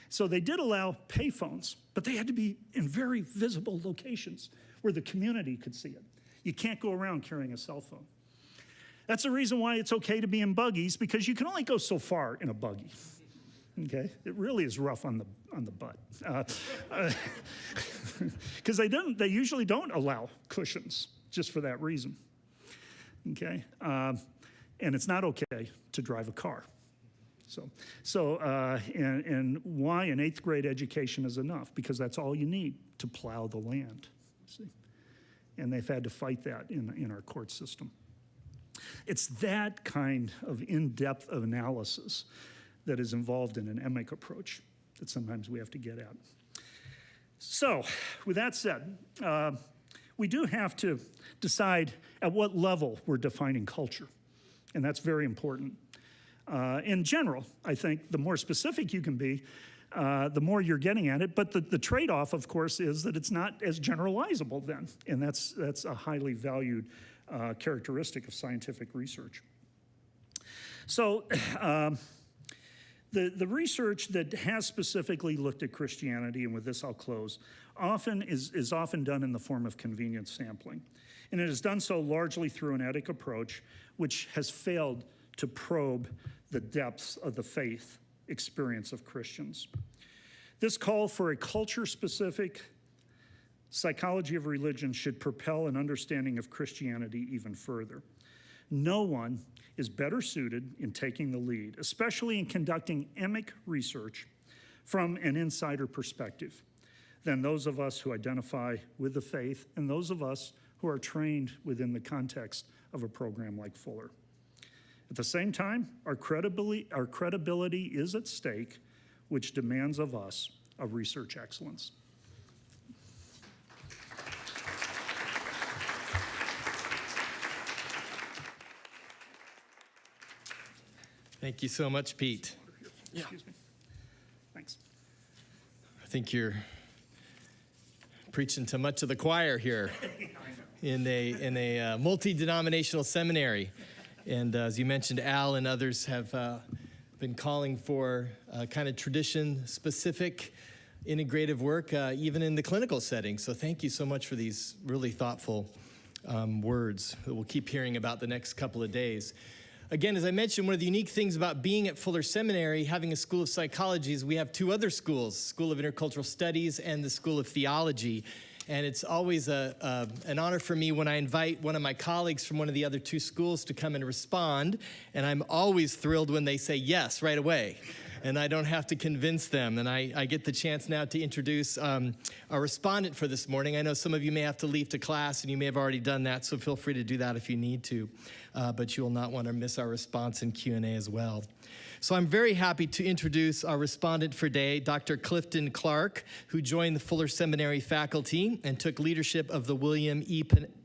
So they did allow payphones, but they had to be in very visible locations where the community could see it. You can't go around carrying a cell phone. That's the reason why it's okay to be in buggies, because you can only go so far in a buggy. Okay, it really is rough on the butt, because they usually don't allow cushions just for that reason. Okay, and it's not okay to drive a car. And why an 8th grade education is enough, because that's all you need to plow the land. See, and they've had to fight that in our court system. It's that kind of in-depth analysis that is involved in an Emic approach that sometimes we have to get at. So, with that said, we do have to decide at what level we're defining culture, and that's very important. In general, I think the more specific you can be, the more you're getting at it, but the trade-off, of course, is that it's not as generalizable then, and that's a highly valued characteristic of scientific research. So the research that has specifically looked at Christianity, and with this I'll close, is often done in the form of convenience sampling. And it is done so largely through an Emic approach, which has failed to probe the depths of the faith experience of Christians. This call for a culture-specific psychology of religion should propel an understanding of Christianity even further. No one is better suited in taking the lead, especially in conducting Emic research from an insider perspective, than those of us who identify with the faith and those of us who are trained within the context of a program like Fuller. At the same time, our credibility is at stake, which demands of us a research excellence. Thank you so much, Pete. Yeah. Excuse me. Thanks. I think you're preaching to much of the choir here in a multi-denominational seminary. And as you mentioned, Al and others have been calling for kind of tradition-specific integrative work, even in the clinical setting. So thank you so much for these really thoughtful words that we'll keep hearing about the next couple of days. Again, as I mentioned, one of the unique things about being at Fuller Seminary, having a School of Psychology, is we have two other schools, School of Intercultural Studies and the School of Theology. And it's always an honor for me when I invite one of my colleagues from one of the other two schools to come and respond. And I'm always thrilled when they say yes right away. And I don't have to convince them. And I get the chance now to introduce our respondent for this morning. I know some of you may have to leave to class, and you may have already done that, so feel free to do that if you need to. But you will not want to miss our response in Q&A as well. So I'm very happy to introduce our respondent for today, Dr. Clifton Clark, who joined the Fuller Seminary faculty and took leadership of the William E.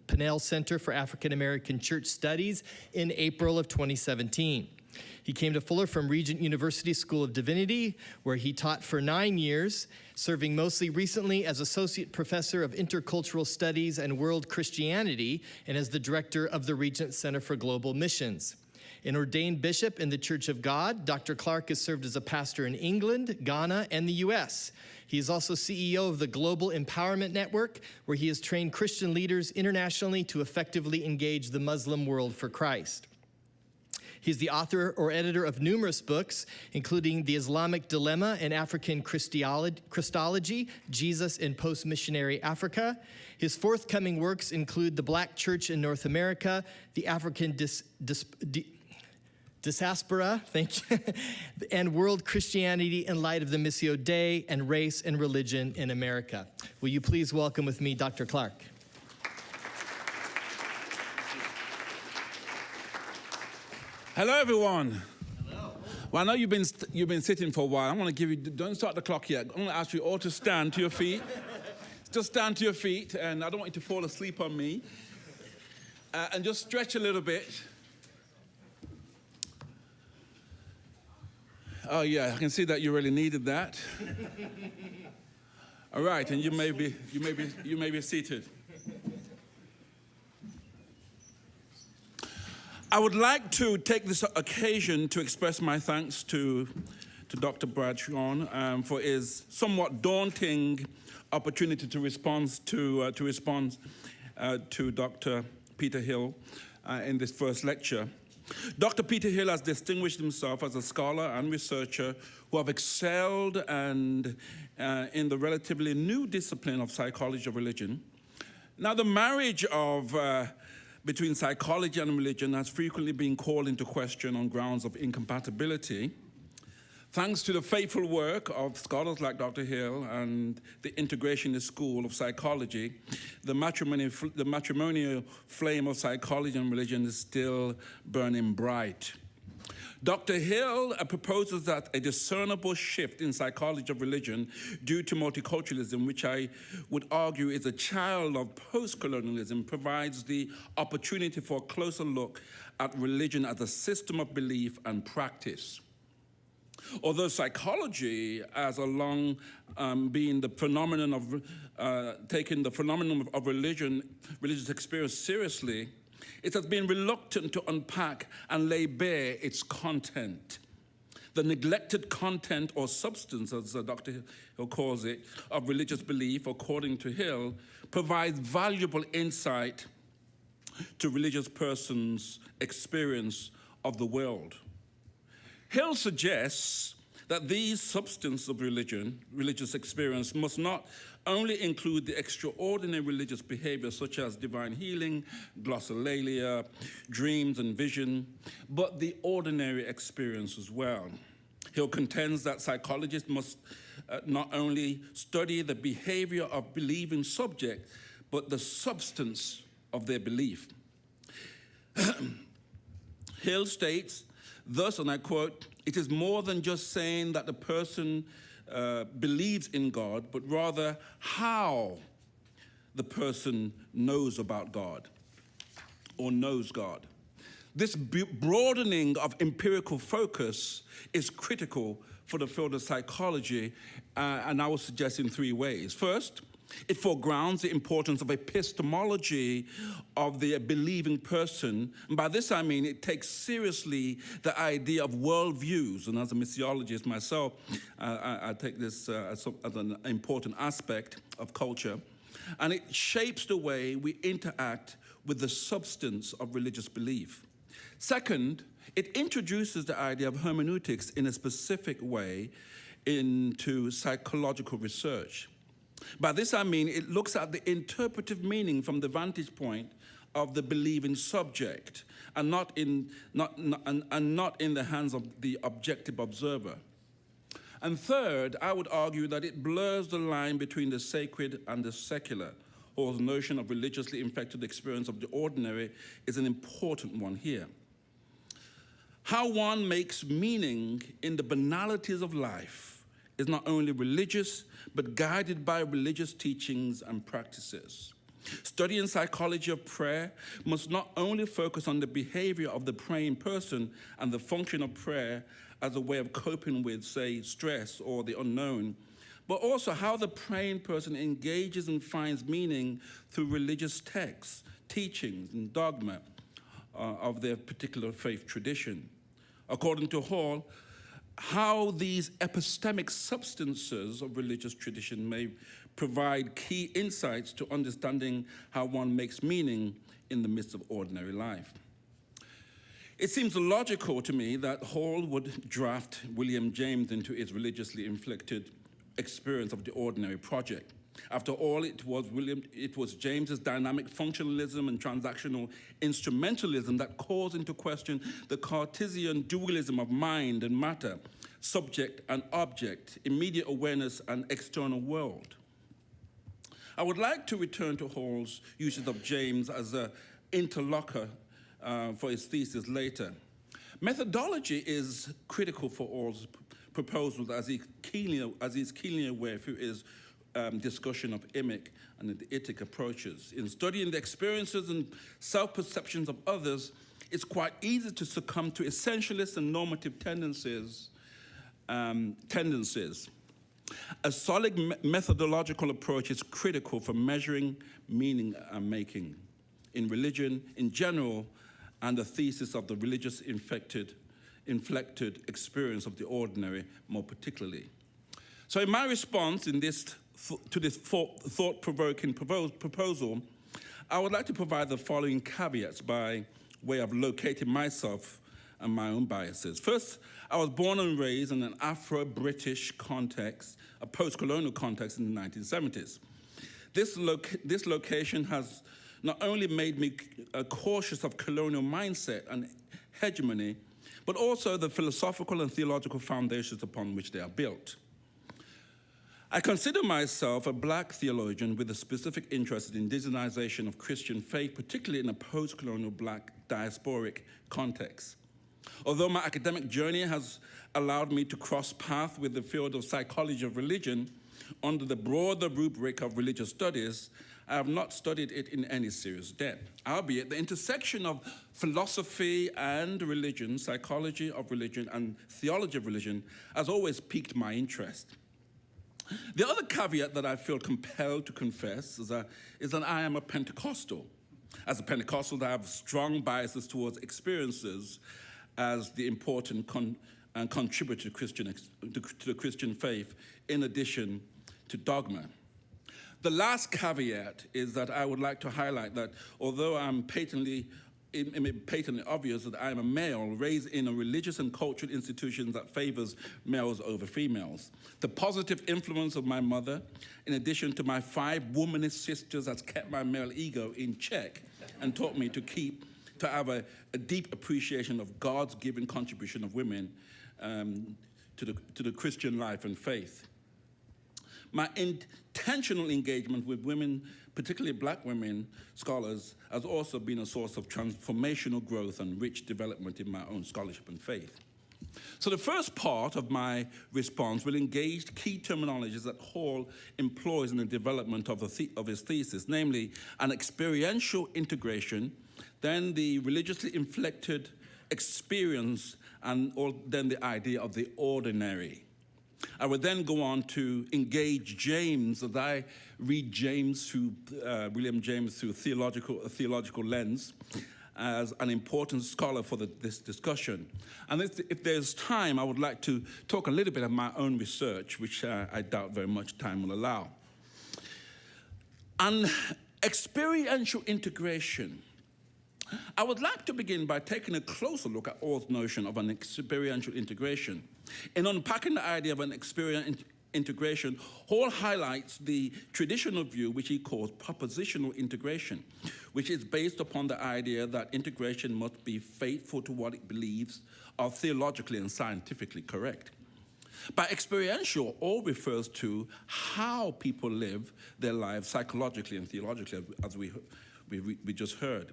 Pennell Center for African American Church Studies in April of 2017. He came to Fuller from Regent University School of Divinity, where he taught for 9 years, serving mostly recently as Associate Professor of Intercultural Studies and World Christianity and as the Director of the Regent Center for Global Missions. An ordained bishop in the Church of God, Dr. Clark has served as a pastor in England, Ghana, and the U.S. He is also CEO of the Global Empowerment Network, where he has trained Christian leaders internationally to effectively engage the Muslim world for Christ. He's the author or editor of numerous books, including The Islamic Dilemma and African Christology, Jesus in Post-Missionary Africa. His forthcoming works include The Black Church in North America, The African Diaspora, thank you, and World Christianity in Light of the Missio Dei, and Race and Religion in America. Will you please welcome with me Dr. Clark? Hello, everyone. Hello. Well, I know you've been sitting for a while. I'm going to give you, don't start the clock yet. I'm going to ask you all to stand to your feet. Just stand to your feet, and I don't want you to fall asleep on me. And just stretch a little bit. Oh yeah, I can see that you really needed that. All right, and you may be seated. I would like to take this occasion to express my thanks to Dr. Bradshaw for his somewhat daunting opportunity to respond to Dr. Peter Hill in this first lecture. Dr. Peter Hill has distinguished himself as a scholar and researcher who have excelled in the relatively new discipline of psychology of religion. Now, the marriage between psychology and religion has frequently been called into question on grounds of incompatibility. Thanks to the faithful work of scholars like Dr. Hill and the Integrationist School of Psychology, the matrimonial flame of psychology and religion is still burning bright. Dr. Hill proposes that a discernible shift in psychology of religion due to multiculturalism, which I would argue is a child of post-colonialism, provides the opportunity for a closer look at religion as a system of belief and practice. Although psychology has long been the phenomenon of taking the phenomenon of religious experience seriously, it has been reluctant to unpack and lay bare its content. The neglected content or substance, as Dr. Hill calls it, of religious belief, according to Hill, provides valuable insight to religious persons' experience of the world. Hill suggests that these substances of religious experience, must not only include the extraordinary religious behavior such as divine healing, glossolalia, dreams and vision, but the ordinary experience as well. Hill contends that psychologists must not only study the behavior of believing subjects, but the substance of their belief. Hill states, thus, and I quote, "It is more than just saying that the person believes in God, but rather how the person knows about God or knows God. This broadening of empirical focus is critical for the field of psychology, and I will suggest in three ways. First, it foregrounds the importance of epistemology of the believing person. And by this I mean it takes seriously the idea of worldviews. And as a missiologist myself, I take this as an important aspect of culture. And it shapes the way we interact with the substance of religious belief. Second, it introduces the idea of hermeneutics in a specific way into psychological research. By this I mean it looks at the interpretive meaning from the vantage point of the believing subject and not in the hands of the objective observer. And third, I would argue that it blurs the line between the sacred and the secular. Hall's notion of religiously inflected experience of the ordinary is an important one here. How one makes meaning in the banalities of life is not only religious, but guided by religious teachings and practices. Studying psychology of prayer must not only focus on the behavior of the praying person and the function of prayer as a way of coping with, say, stress or the unknown, but also how the praying person engages and finds meaning through religious texts, teachings, and dogma of their particular faith tradition. According to Hall, how these epistemic substances of religious tradition may provide key insights to understanding how one makes meaning in the midst of ordinary life. It seems logical to me that Hall would draft William James into his religiously inflected experience of the ordinary project. After all, it was James's dynamic functionalism and transactional instrumentalism that calls into question the Cartesian dualism of mind and matter, subject and object, immediate awareness and external world. I would like to return to Hall's uses of James as an interlocutor for his thesis later. Methodology is critical for Hall's proposals as he's keenly aware through his discussion of Emic and the Emic approaches. In studying the experiences and self-perceptions of others, it's quite easy to succumb to essentialist and normative tendencies. A solid methodological approach is critical for measuring meaning making in religion in general and the thesis of the religious inflected experience of the ordinary more particularly. So in my response to this thought-provoking proposal, I would like to provide the following caveats by way of locating myself and my own biases. First, I was born and raised in an Afro-British context, a post-colonial context in the 1970s. This location has not only made me cautious of colonial mindset and hegemony, but also the philosophical and theological foundations upon which they are built. I consider myself a black theologian with a specific interest in indigenization of Christian faith, particularly in a post-colonial black diasporic context. Although my academic journey has allowed me to cross paths with the field of psychology of religion under the broader rubric of religious studies, I have not studied it in any serious depth. Albeit, the intersection of philosophy and religion, psychology of religion, and theology of religion has always piqued my interest. The other caveat that I feel compelled to confess is that I am a Pentecostal. As a Pentecostal, I have strong biases towards experiences as the important contributor to the Christian faith, in addition to dogma. The last caveat is that I would like to highlight that although I'm patently obvious that I am a male raised in a religious and cultural institution that favors males over females, the positive influence of my mother, in addition to my 5 womanist sisters, has kept my male ego in check and taught me to have a deep appreciation of God's given contribution of women to the Christian life and faith. My intentional engagement with women, particularly black women scholars, has also been a source of transformational growth and rich development in my own scholarship and faith. So the first part of my response will engage key terminologies that Hall employs in the development of his thesis, namely an experiential integration, then the religiously inflected experience, and then the idea of the ordinary. I would then go on to engage James as I read James through William James through a theological lens as an important scholar for this discussion. And if there's time, I would like to talk a little bit of my own research, which I doubt very much time will allow. An experiential integration. I would like to begin by taking a closer look at Hall's notion of an experiential integration. In unpacking the idea of an experiential Integration, Hall highlights the traditional view, which he calls propositional integration, which is based upon the idea that integration must be faithful to what it believes are theologically and scientifically correct. By experiential, Hall refers to how people live their lives psychologically and theologically, as we just heard.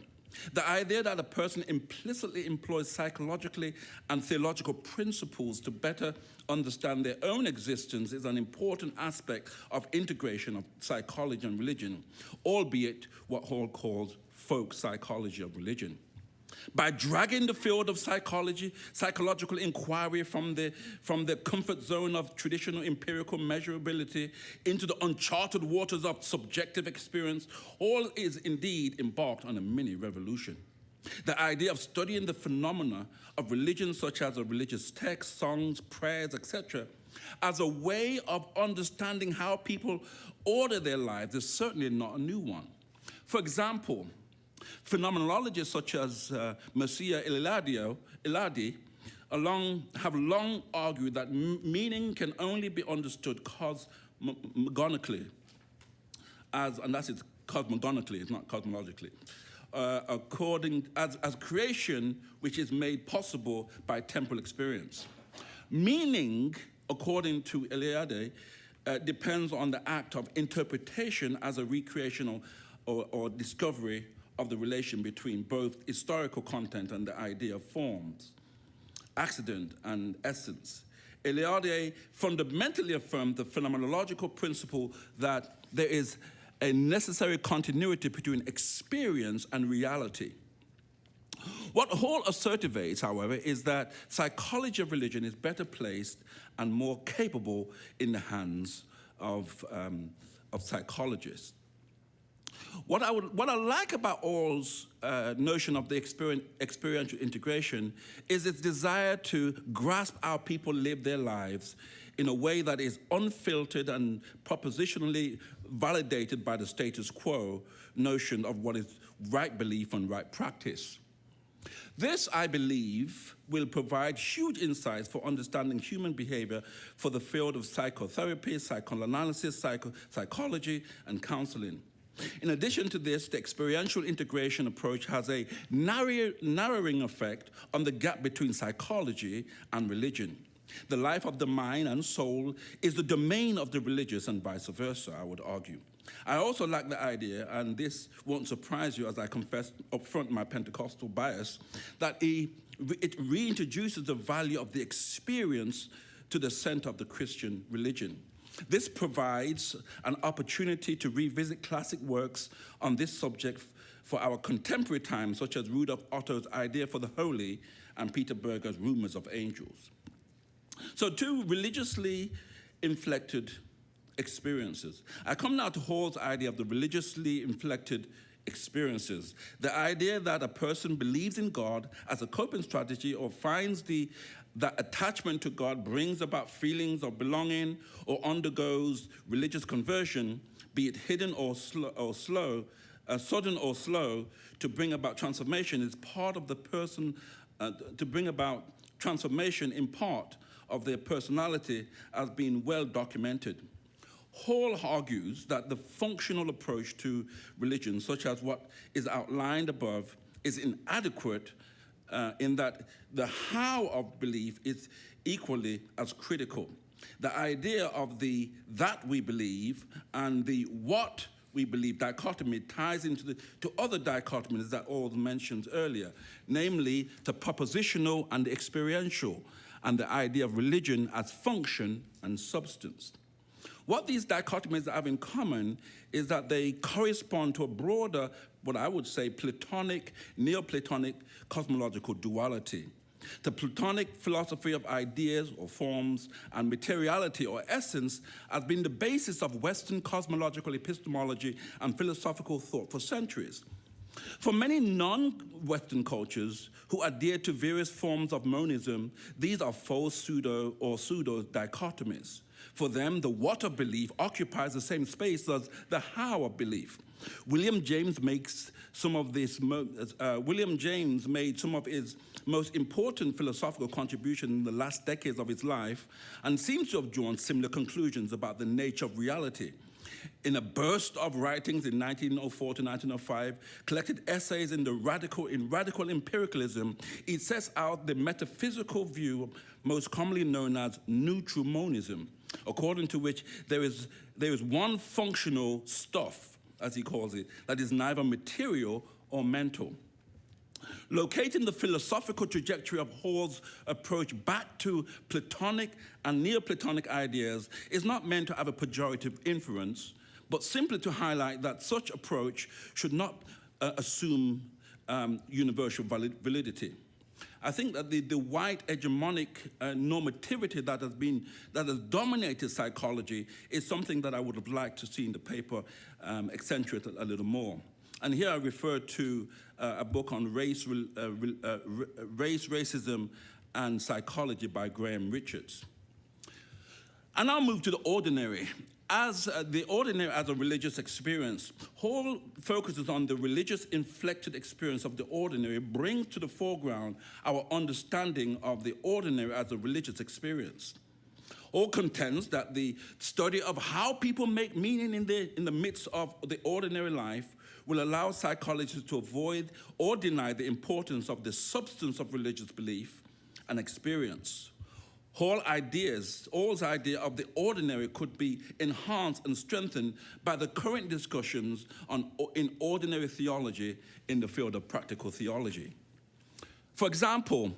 The idea that a person implicitly employs psychologically and theological principles to better understand their own existence is an important aspect of integration of psychology and religion, albeit what Hall calls folk psychology of religion. By dragging the field of psychological inquiry from the comfort zone of traditional empirical measurability into the uncharted waters of subjective experience, Hall is indeed embarked on a mini revolution. The idea of studying the phenomena of religion, such as a religious text, songs, prayers, etc., as a way of understanding how people order their lives is certainly not a new one. For example, phenomenologists such as Mircea Eliade have long argued that meaning can only be understood cosmogonically, and that's it, cosmogonically, it's not cosmologically, as creation which is made possible by temporal experience. Meaning, according to Eliade, depends on the act of interpretation as a recreational or discovery of the relation between both historical content and the idea of forms, accident and essence. Eliade fundamentally affirmed the phenomenological principle that there is a necessary continuity between experience and reality. What Hall assertivates, however, is that psychology of religion is better placed and more capable in the hands of psychologists. What I like about Hall's notion of the experiential integration is its desire to grasp how people live their lives in a way that is unfiltered and propositionally validated by the status quo notion of what is right belief and right practice. This, I believe, will provide huge insights for understanding human behavior for the field of psychotherapy, psychoanalysis, psychology, and counseling. In addition to this, the experiential integration approach has a narrowing effect on the gap between psychology and religion. The life of the mind and soul is the domain of the religious and vice versa, I would argue. I also like the idea, and this won't surprise you as I confess up front my Pentecostal bias, that it reintroduces the value of the experience to the center of the Christian religion. This provides an opportunity to revisit classic works on this subject for our contemporary times, such as Rudolf Otto's Idea for the Holy and Peter Berger's Rumors of Angels. So, two religiously inflected experiences. I come now to Hall's idea of the religiously inflected experiences, the idea that a person believes in God as a coping strategy or finds that attachment to God brings about feelings of belonging or undergoes religious conversion, be it hidden or slow, sudden or slow, to bring about transformation is part of the person, to bring about transformation in part of their personality as being well documented. Hall argues that the functional approach to religion, such as what is outlined above, is inadequate in that the how of belief is equally as critical. The idea of the that we believe and the what we believe dichotomy ties into to other dichotomies that Hall mentioned earlier, namely the propositional and the experiential, and the idea of religion as function and substance. What these dichotomies have in common is that they correspond to a broader, what I would say, Platonic, Neoplatonic cosmological duality. The Platonic philosophy of ideas or forms and materiality or essence has been the basis of Western cosmological epistemology and philosophical thought for centuries. For many non-Western cultures who adhere to various forms of monism, these are false pseudo dichotomies. For them, the what of belief occupies the same space as the how of belief. William James made some of his most important philosophical contributions in the last decades of his life, and seems to have drawn similar conclusions about the nature of reality. In a burst of writings in 1904 to 1905, collected essays in radical empiricalism, it sets out the metaphysical view most commonly known as neutral monism, according to which there is one functional stuff, as he calls it, that is neither material or mental. Locating the philosophical trajectory of Hall's approach back to Platonic and Neoplatonic ideas is not meant to have a pejorative inference, but simply to highlight that such approach should not assume universal validity. I think that the white hegemonic normativity that has dominated psychology is something that I would have liked to see in the paper accentuated a little more. And here I refer to a book on race, racism, and psychology by Graham Richards. And I'll move to the ordinary. As the ordinary as a religious experience, Hall focuses on the religious inflected experience of the ordinary, brings to the foreground our understanding of the ordinary as a religious experience. Hall contends that the study of how people make meaning in the midst of the ordinary life will allow psychologists to avoid or deny the importance of the substance of religious belief and experience. Hall's idea of the ordinary could be enhanced and strengthened by the current discussions in ordinary theology in the field of practical theology. For example,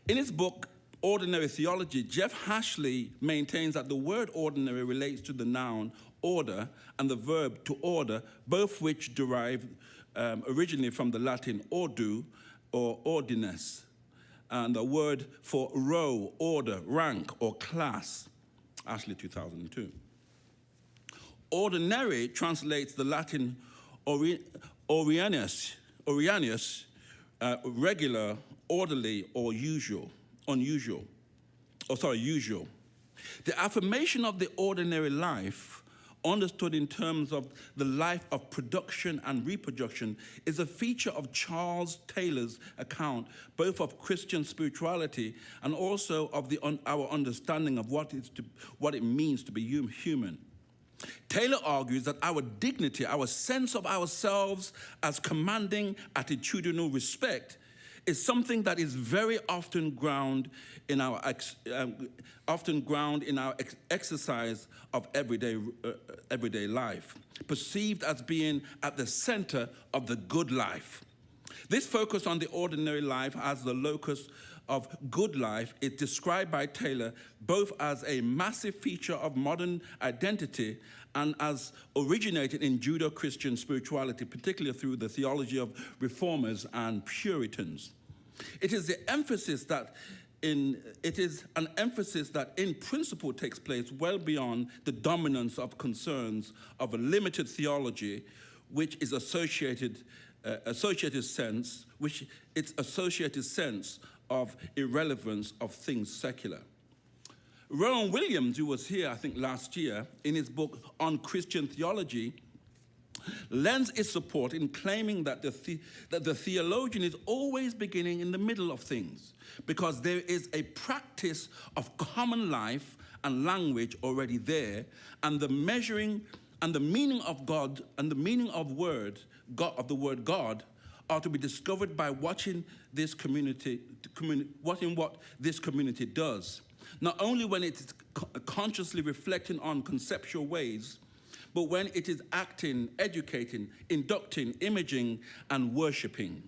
in his book, Ordinary Theology, Jeff Hashley maintains that the word ordinary relates to the noun order and the verb to order, both which derive originally from the Latin ordo or ordinus, and the word for row, order, rank, or class, Ashley 2002. Ordinary translates the Latin orianus, regular, orderly, or usual. Usual. The affirmation of the ordinary life, understood in terms of the life of production and reproduction, is a feature of Charles Taylor's account, both of Christian spirituality and also of our understanding of what it means to be human. Taylor argues that our dignity, our sense of ourselves as commanding attitudinal respect, is something that is very often ground in our exercise of everyday life, perceived as being at the center of the good life. This focus on the ordinary life as the locus of good life is described by Taylor both as a massive feature of modern identity and as originated in Judeo-Christian spirituality, particularly through the theology of reformers and Puritans. It is an emphasis that in principle takes place well beyond the dominance of concerns of a limited theology, which is its associated sense of irrelevance of things secular. Rowan Williams, who was here, I think, last year, in his book On Christian Theology, lends its support in claiming that the theologian is always beginning in the middle of things, because there is a practice of common life and language already there, and the measuring and the meaning of God and the meaning of the word God are to be discovered by watching what this community does, not only when it is consciously reflecting on conceptual ways, but when it is acting, educating, inducting, imaging, and worshiping.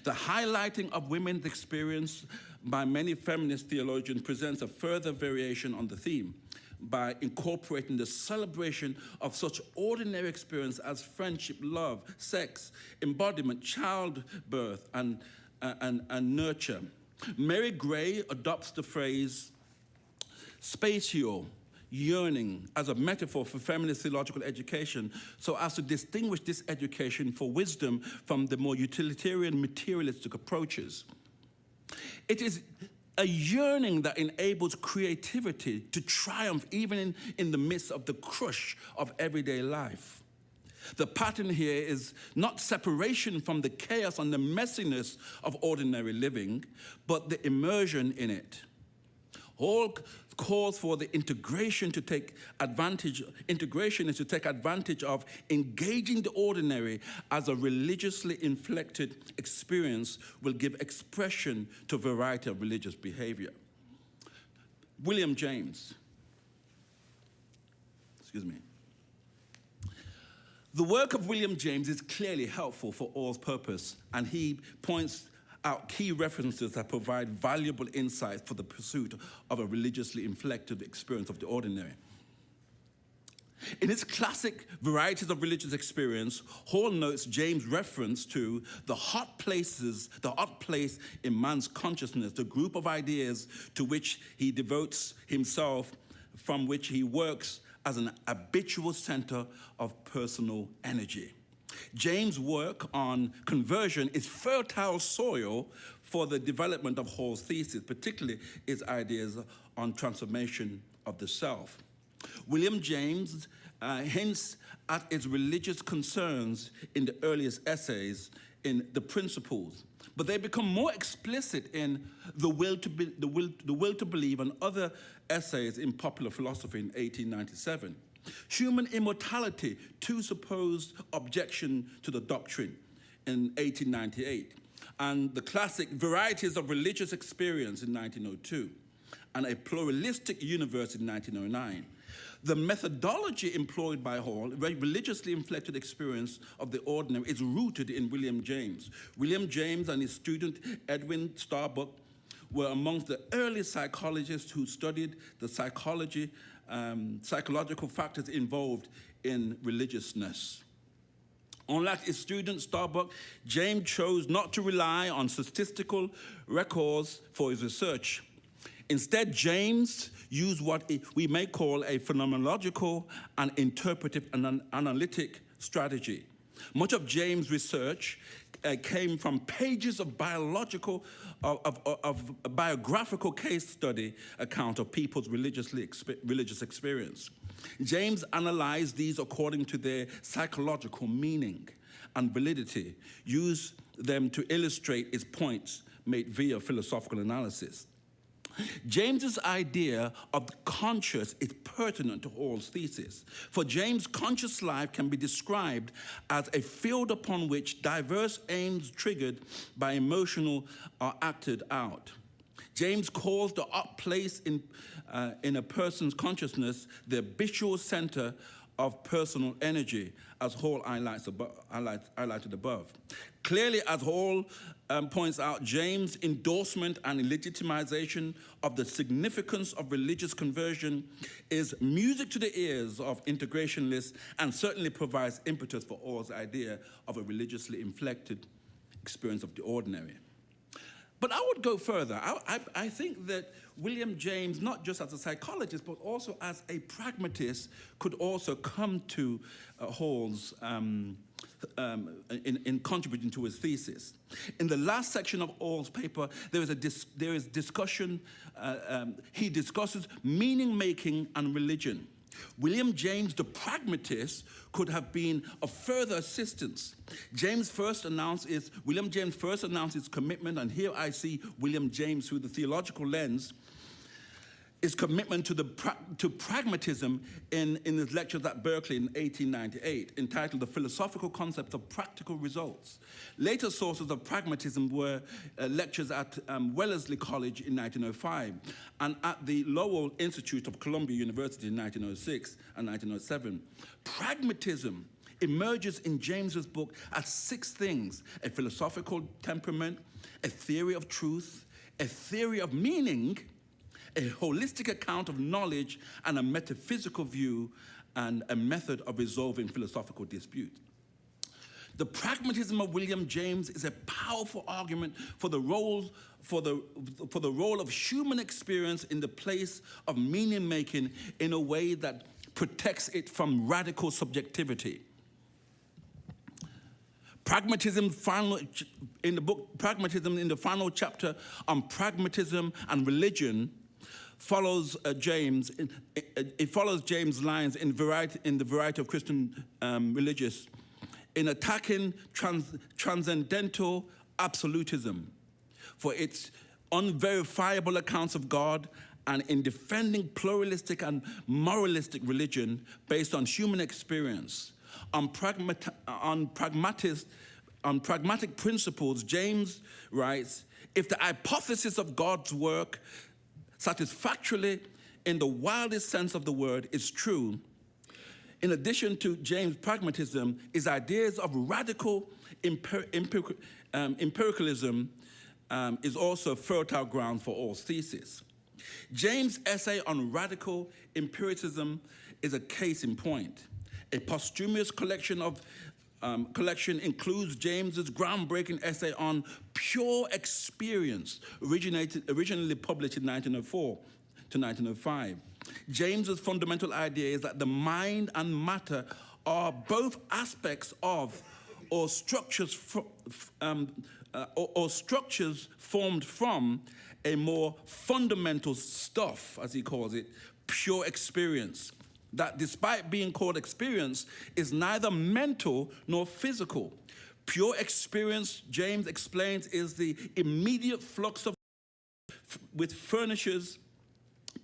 The highlighting of women's experience by many feminist theologians presents a further variation on the theme by incorporating the celebration of such ordinary experience as friendship, love, sex, embodiment, childbirth, and nurture. Mary Gray adopts the phrase spatio, yearning as a metaphor for feminist theological education so as to distinguish this education for wisdom from the more utilitarian materialistic approaches. It is a yearning that enables creativity to triumph even in the midst of the crush of everyday life. The pattern here is not separation from the chaos and the messiness of ordinary living, but the immersion in it. Hall calls for the integration to take advantage. Integration is to take advantage of engaging the ordinary as a religiously inflected experience will give expression to a variety of religious behavior. William James. Excuse me. The work of William James is clearly helpful for All's purpose, and he points out key references that provide valuable insights for the pursuit of a religiously inflected experience of the ordinary. In his classic Varieties of Religious Experience, Hall notes James' reference to the hot place in man's consciousness, the group of ideas to which he devotes himself, from which he works as an habitual center of personal energy. James' work on conversion is fertile soil for the development of Hall's thesis, particularly his ideas on transformation of the self. William James hints at his religious concerns in the earliest essays in The Principles, but they become more explicit in The Will to Believe and other essays in Popular Philosophy in 1897. Human Immortality, Two Supposed Objection to the Doctrine in 1898, and the classic Varieties of Religious Experience in 1902, and A Pluralistic Universe in 1909. The methodology employed by Hall, a religiously inflected experience of the ordinary, is rooted in William James. William James and his student Edwin Starbuck were amongst the early psychologists who studied the psychological factors involved in religiousness. Unlike his student Starbuck, James chose not to rely on statistical records for his research. Instead, James used what we may call a phenomenological and interpretive and analytic strategy. Much of James' research came from pages of biographical case study account of people's religious experience. James analyzed these according to their psychological meaning and validity, used them to illustrate his points made via philosophical analysis. James's idea of the conscious is pertinent to Hall's thesis. For James, conscious life can be described as a field upon which diverse aims triggered by emotional are acted out. James calls the up place in a person's consciousness the habitual center of personal energy, as Hall highlighted above. Clearly, as Hall points out, James' endorsement and legitimization of the significance of religious conversion is music to the ears of integrationists and certainly provides impetus for Hall's idea of a religiously inflected experience of the ordinary. But I would go further. I think that William James, not just as a psychologist, but also as a pragmatist, could also come to Hall's in contributing to his thesis. In the last section of Hall's paper, there is discussion. He discusses meaning-making and religion. William James, the pragmatist, could have been of further assistance. William James first announced his commitment, and here I see William James through the theological lens, his commitment to pragmatism in his lectures at Berkeley in 1898, entitled The Philosophical Concept of Practical Results. Later sources of pragmatism were lectures at Wellesley College in 1905 and at the Lowell Institute of Columbia University in 1906 and 1907. Pragmatism emerges in James's book as 6 things: a philosophical temperament, a theory of truth, a theory of meaning, a holistic account of knowledge, and a metaphysical view and a method of resolving philosophical disputes. The pragmatism of William James is a powerful argument for the role of human experience in the place of meaning making in a way that protects it from radical subjectivity. Pragmatism, in the book Pragmatism, in the final chapter on pragmatism and religion, follows James. It follows James' lines in the variety of Christian religious, in attacking transcendental absolutism for its unverifiable accounts of God, and in defending pluralistic and moralistic religion based on human experience. On pragmatic principles, James writes, if the hypothesis of God's work satisfactorily in the wildest sense of the word is true, in addition to James' pragmatism, his ideas of radical empiricalism is also fertile ground for all theses. James' essay on radical empiricism is a case in point. A posthumous collection includes James's groundbreaking essay on pure experience, originally published in 1904 to 1905. James's fundamental idea is that the mind and matter are both aspects of or structures formed from a more fundamental stuff, as he calls it, pure experience, that despite being called experience, is neither mental nor physical. Pure experience, James explains, is the immediate flux of which furnishes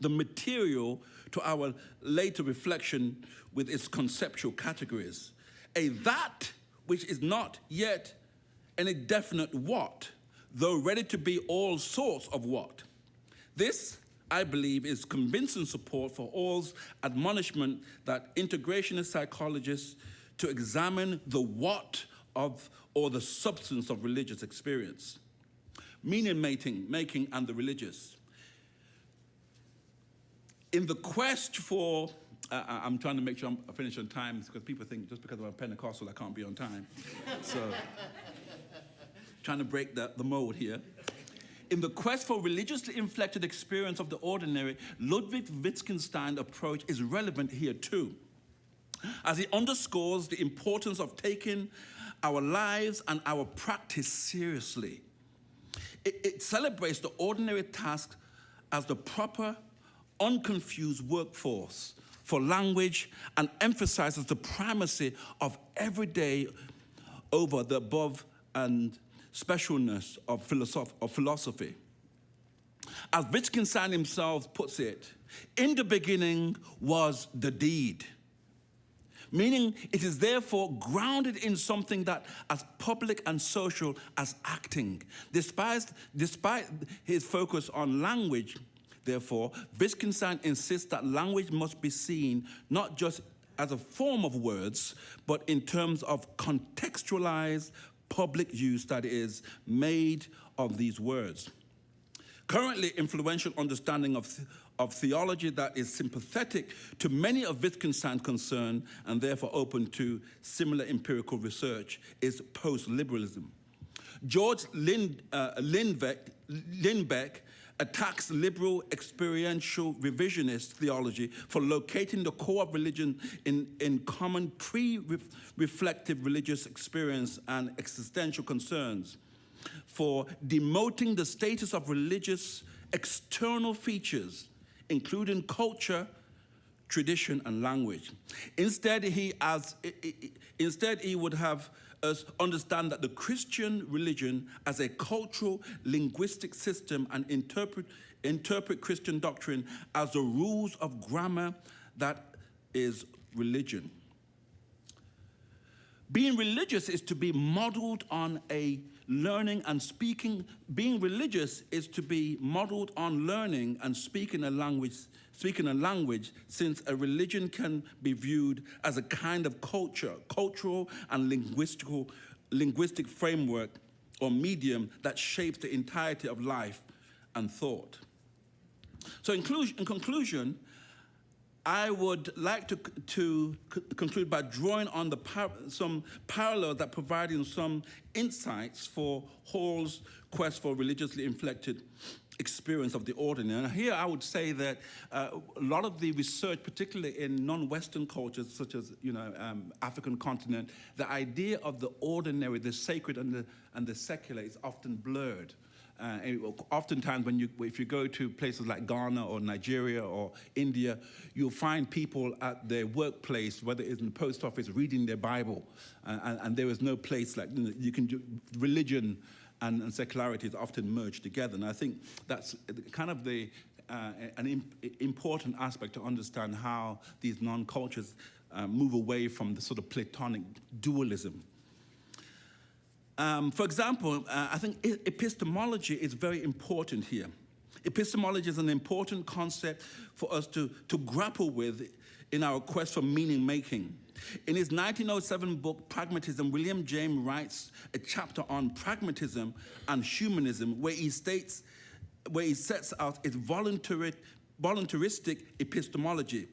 the material to our later reflection with its conceptual categories. A that which is not yet any definite what, though ready to be all sorts of what. This, I believe, is convincing support for Hall's admonishment that integrationist psychologists to examine the what of or the substance of religious experience. Meaning making and the religious. In the quest for, I'm trying to make sure I finish on time because people think just because I'm a Pentecostal I can't be on time. So, trying to break the mold here. In the quest for religiously inflected experience of the ordinary, Ludwig Wittgenstein's approach is relevant here too, as he underscores the importance of taking our lives and our practice seriously. It celebrates the ordinary task as the proper, unconfused workforce for language and emphasizes the primacy of everyday over the above and specialness of philosophy. As Wittgenstein himself puts it, in the beginning was the deed, meaning it is therefore grounded in something that as public and social as acting. Despite his focus on language, therefore, Wittgenstein insists that language must be seen not just as a form of words, but in terms of contextualized public use that is made of these words. Currently, influential understanding of theology that is sympathetic to many of Wittgenstein's concerns and therefore open to similar empirical research is post-liberalism. George Lindbeck attacks liberal experiential revisionist theology for locating the core of religion in common pre-reflective religious experience and existential concerns, for demoting the status of religious external features, including culture, tradition, and language. Instead, he would have us understand that the Christian religion as a cultural linguistic system and interpret Christian doctrine as the rules of grammar that is religion. Being religious is to be modeled on a learning and speaking. Being religious is to be modeled on learning and speaking a language, since a religion can be viewed as a kind of cultural and linguistic framework or medium that shapes the entirety of life and thought. So in conclusion, I would like to conclude by drawing on some parallels that providing some insights for Hall's quest for religiously inflected experience of the ordinary. And here I would say that a lot of the research, particularly in non-Western cultures such as African continent, the idea of the ordinary, the sacred, and the secular is often blurred. Oftentimes, if you go to places like Ghana or Nigeria or India, you'll find people at their workplace, whether it's in the post office, reading their Bible, and there is no place like you can do. Religion and secularity is often merged together, and I think that's kind of an important aspect to understand how these non-cultures move away from the sort of Platonic dualism. For example, I think epistemology is very important here. Epistemology is an important concept for us to grapple with in our quest for meaning-making. In his 1907 book, Pragmatism, William James writes a chapter on pragmatism and humanism where he sets out its voluntaristic epistemology.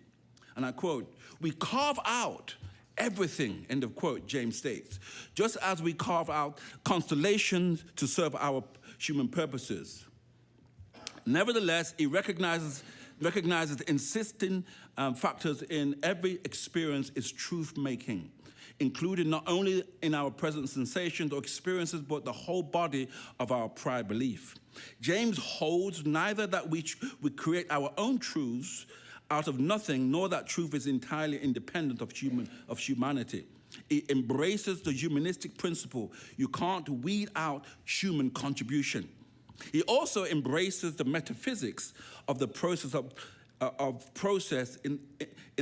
And I quote, "We carve out everything," end of quote, James states, "just as we carve out constellations to serve our human purposes." Nevertheless, he recognizes insisting factors in every experience is truth-making, including not only in our present sensations or experiences, but the whole body of our prior belief. James holds neither that we create our own truths out of nothing, nor that truth is entirely independent of humanity. He embraces the humanistic principle. You can't weed out human contribution. He also embraces the metaphysics of the process in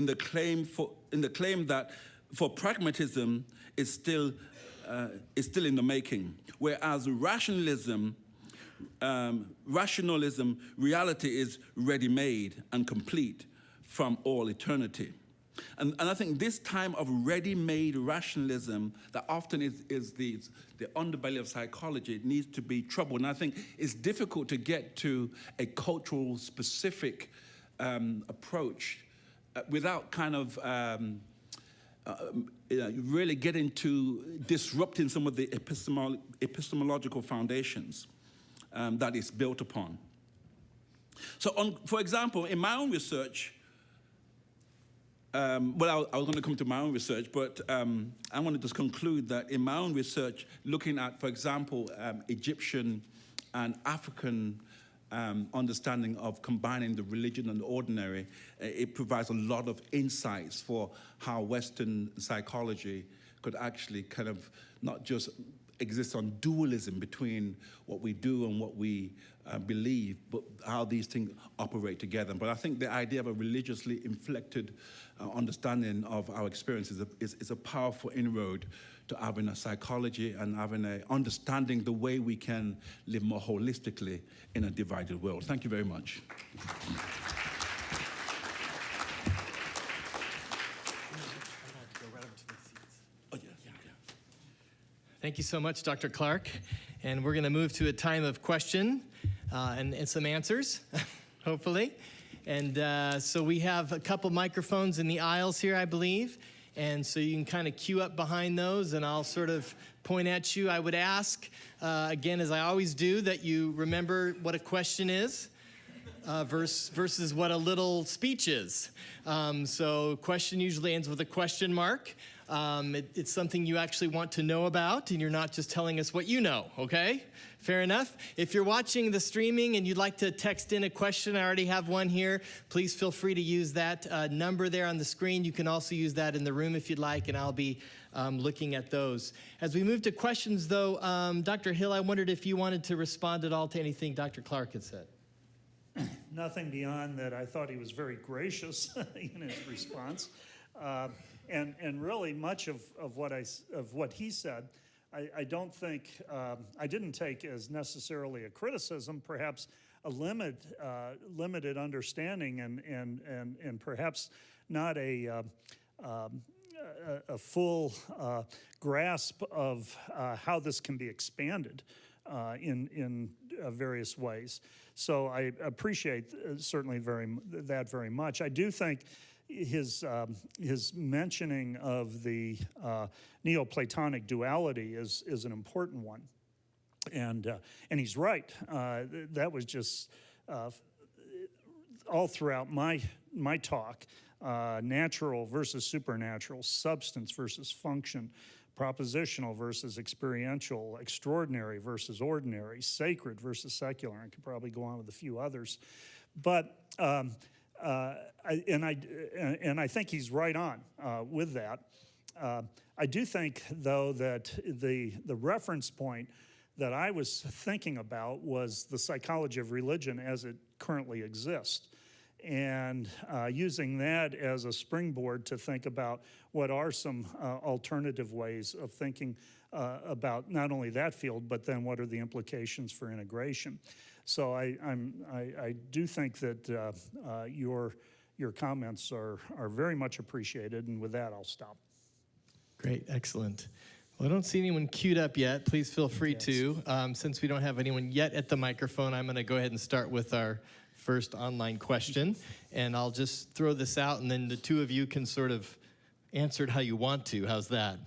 the claim that for pragmatism is still in the making, whereas rationalism, reality is ready-made and complete from all eternity. And I think this time of ready-made rationalism that often is the underbelly of psychology needs to be troubled. And I think it's difficult to get to a cultural specific approach without kind of really getting to disrupting some of the epistemological foundations that it's built upon. So for example, in my own research, I was going to come to my own research, but I want to just conclude that in my own research, looking at, for example, Egyptian and African understanding of combining the religion and the ordinary, it provides a lot of insights for how Western psychology could actually kind of not just exist on dualism between what we do and what we believe, but how these things operate together. But I think the idea of a religiously inflected understanding of our experiences is a powerful inroad to having a psychology and having a understanding the way we can live more holistically in a divided world. Thank you very much. Thank you so much, Dr. Clark. And we're going to move to a time of question and some answers, hopefully. And so we have a couple microphones in the aisles here, I believe. And so you can kind of queue up behind those, and I'll sort of point at you. I would ask, again, as I always do, that you remember what a question is versus what a little speech is. So question usually ends with a question mark. It's something you actually want to know about, and you're not just telling us what you know, okay? Fair enough. If you're watching the streaming and you'd like to text in a question, I already have one here. Please feel free to use that number there on the screen. You can also use that in the room if you'd like, and I'll be looking at those. As we move to questions, though, Dr. Hill, I wondered if you wanted to respond at all to anything Dr. Clark had said. Nothing beyond that. I thought he was very gracious in his response. And really much of what he said, I don't think, I didn't take as necessarily a criticism, perhaps a limited understanding and perhaps not a full grasp of how this can be expanded in various ways. So I appreciate certainly very much. I do think his mentioning of the Neoplatonic duality is an important one, and he's right. That was just all throughout my talk. Natural versus supernatural, substance versus function, propositional versus experiential, extraordinary versus ordinary, sacred versus secular. I could probably go on with a few others, but I think he's right on with that. I do think, though, that the reference point that I was thinking about was the psychology of religion as it currently exists, and using that as a springboard to think about what are some alternative ways of thinking about not only that field, but then what are the implications for integration. So I do think that your comments are very much appreciated, and with that, I'll stop. Great, excellent. Well, I don't see anyone queued up yet. Please feel free to. Since we don't have anyone yet at the microphone, I'm going to go ahead and start with our first online question. And I'll just throw this out, and then the two of you can sort of answer it how you want to. How's that?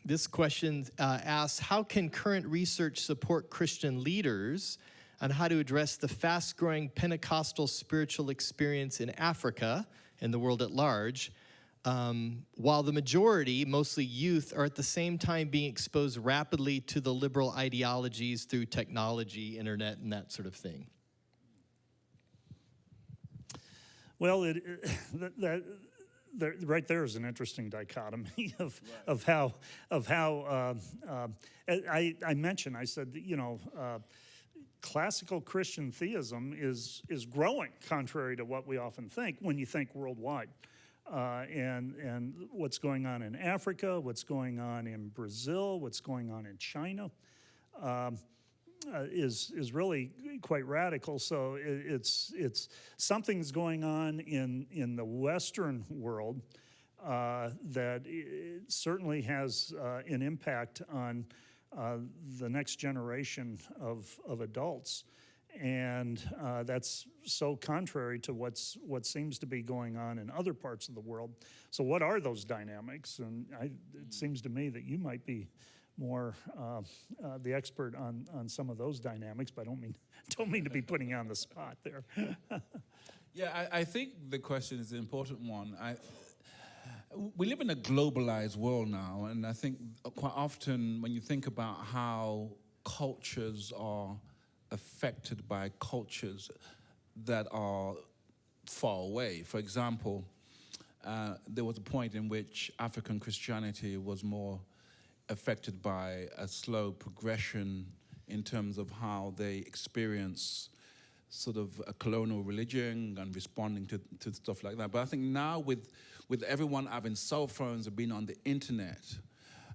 This question asks, how can current research support Christian leaders on how to address the fast-growing Pentecostal spiritual experience in Africa and the world at large, while the majority, mostly youth, are at the same time being exposed rapidly to the liberal ideologies through technology, internet, and that sort of thing? Well, right there is an interesting dichotomy of how I mentioned. I said, classical Christian theism is growing, contrary to what we often think when you think worldwide. And what's going on in Africa, what's going on in Brazil, what's going on in China is really quite radical. So it's something's going on in the Western world that it certainly has an impact on the next generation of adults. And that's so contrary to what seems to be going on in other parts of the world. So what are those dynamics? And it seems to me that you might be more the expert on some of those dynamics, but I don't mean to be putting you on the spot there. Yeah, I think the question is an important one. We live in a globalized world now, and I think quite often when you think about how cultures are affected by cultures that are far away. For example, there was a point in which African Christianity was more affected by a slow progression in terms of how they experience sort of a colonial religion and responding to stuff like that. But I think now with everyone having cell phones and being on the internet,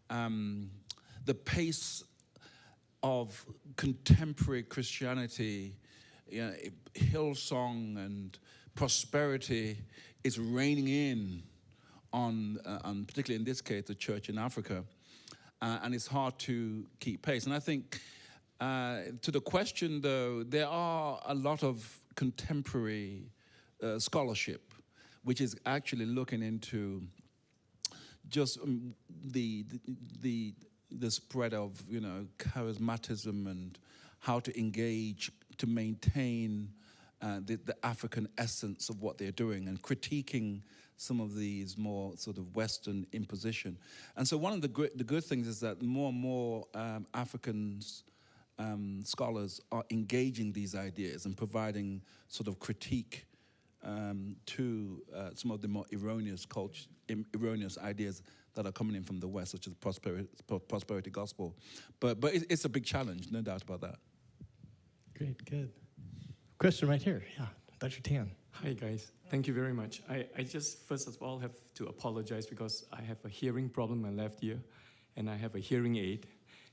the pace of contemporary Christianity, Hillsong and prosperity is reigning in on particularly in this case, the church in Africa. And it's hard to keep pace. And I think to the question, though, there are a lot of contemporary scholarship, which is actually looking into just the spread of charismatism and how to engage to maintain the African essence of what they're doing, and critiquing some of these more sort of Western imposition. And so one of the good things is that more and more Africans scholars are engaging these ideas and providing sort of critique to some of the more erroneous ideas that are coming in from the West, such as prosperity gospel. But it's a big challenge, no doubt about that. Great, good. Question right here, yeah, Dr. Tan. Hi guys, thank you very much. I just first of all have to apologize because I have a hearing problem in my left ear and I have a hearing aid.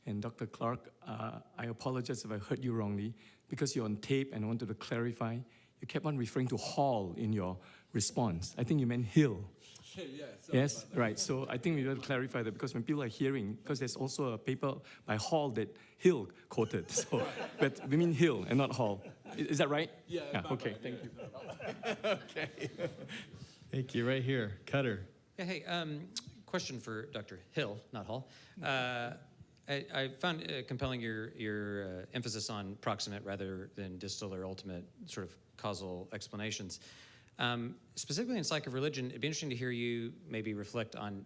And Dr. Clark, I apologize if I heard you wrongly because you're on tape and I wanted to clarify. You kept on referring to Hall in your response. I think you meant Hill. Yes, right. So I think we have to clarify that because when people are hearing, because there's also a paper by Hall that Hill quoted. So, but we mean Hill and not Hall. Is that right? Yeah. Okay, thank you. Okay. Thank you. Right here, Cutter. Yeah, hey, question for Dr. Hill, not Hall. I found compelling your emphasis on proximate rather than distal or ultimate sort of causal explanations. Specifically in psych of religion, it'd be interesting to hear you maybe reflect on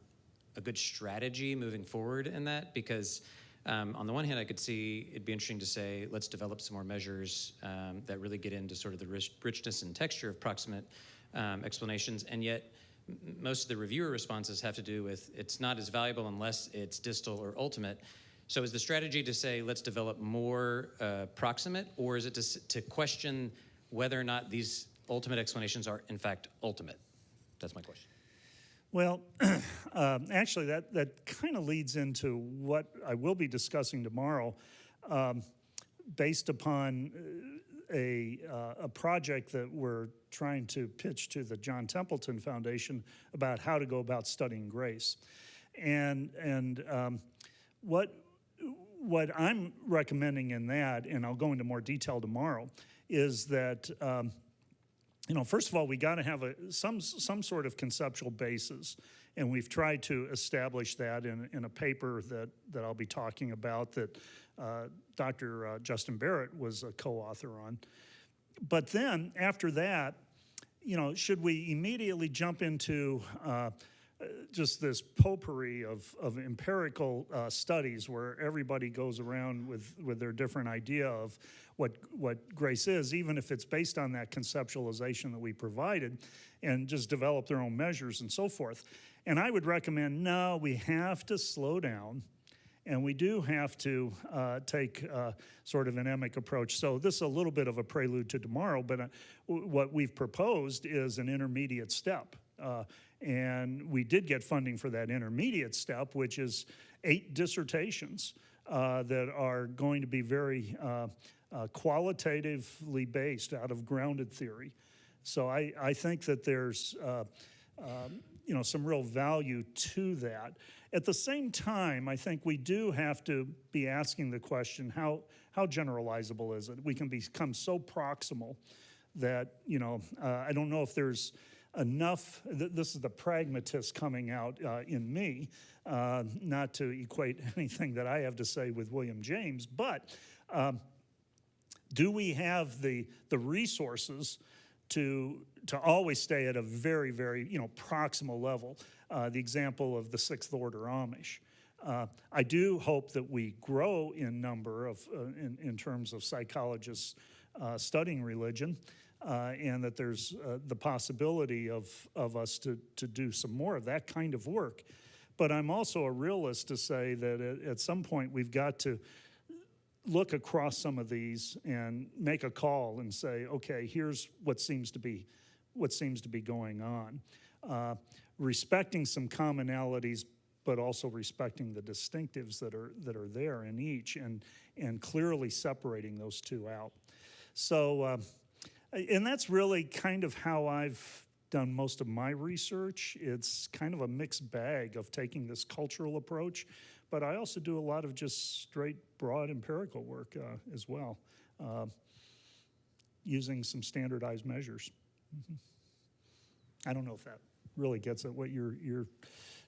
a good strategy moving forward in that, because on the one hand, I could see it'd be interesting to say, let's develop some more measures that really get into sort of the richness and texture of proximate explanations, and yet most of the reviewer responses have to do with it's not as valuable unless it's distal or ultimate. So is the strategy to say, let's develop more proximate, or is it to question whether or not these ultimate explanations are in fact ultimate? That's my question. Well, actually, that kind of leads into what I will be discussing tomorrow, based upon a project that we're trying to pitch to the John Templeton Foundation about how to go about studying grace. And what I'm recommending in that, and I'll go into more detail tomorrow, is that first of all, we got to have some sort of conceptual basis, and we've tried to establish that in a paper that I'll be talking about that Dr. Justin Barrett was a co-author on. But then after that, should we immediately jump into just this potpourri of empirical studies where everybody goes around with their different idea of what grace is, even if it's based on that conceptualization that we provided, and just develop their own measures and so forth? And I would recommend, no, we have to slow down, and we do have to take sort of an Emic approach. So this is a little bit of a prelude to tomorrow, but what we've proposed is an intermediate step. And we did get funding for that intermediate step, which is 8 dissertations that are going to be very qualitatively based out of grounded theory. So I think that there's some real value to that. At the same time, I think we do have to be asking the question, how generalizable is it? We can become so proximal that, I don't know if there's enough. This is the pragmatist coming out in me, not to equate anything that I have to say with William James, but do we have the resources to always stay at a very, very proximal level? The example of the Sixth Order Amish. I do hope that we grow in number of in terms of psychologists studying religion. And that there's the possibility of us to do some more of that kind of work. But I'm also a realist to say that at some point we've got to look across some of these and make a call and say, okay, here's what seems to be going on. Respecting some commonalities, but also respecting the distinctives that are there in each, and clearly separating those two out. So. And that's really kind of how I've done most of my research. It's kind of a mixed bag of taking this cultural approach, but I also do a lot of just straight, broad empirical work as well, using some standardized measures. I don't know if that really gets at what you're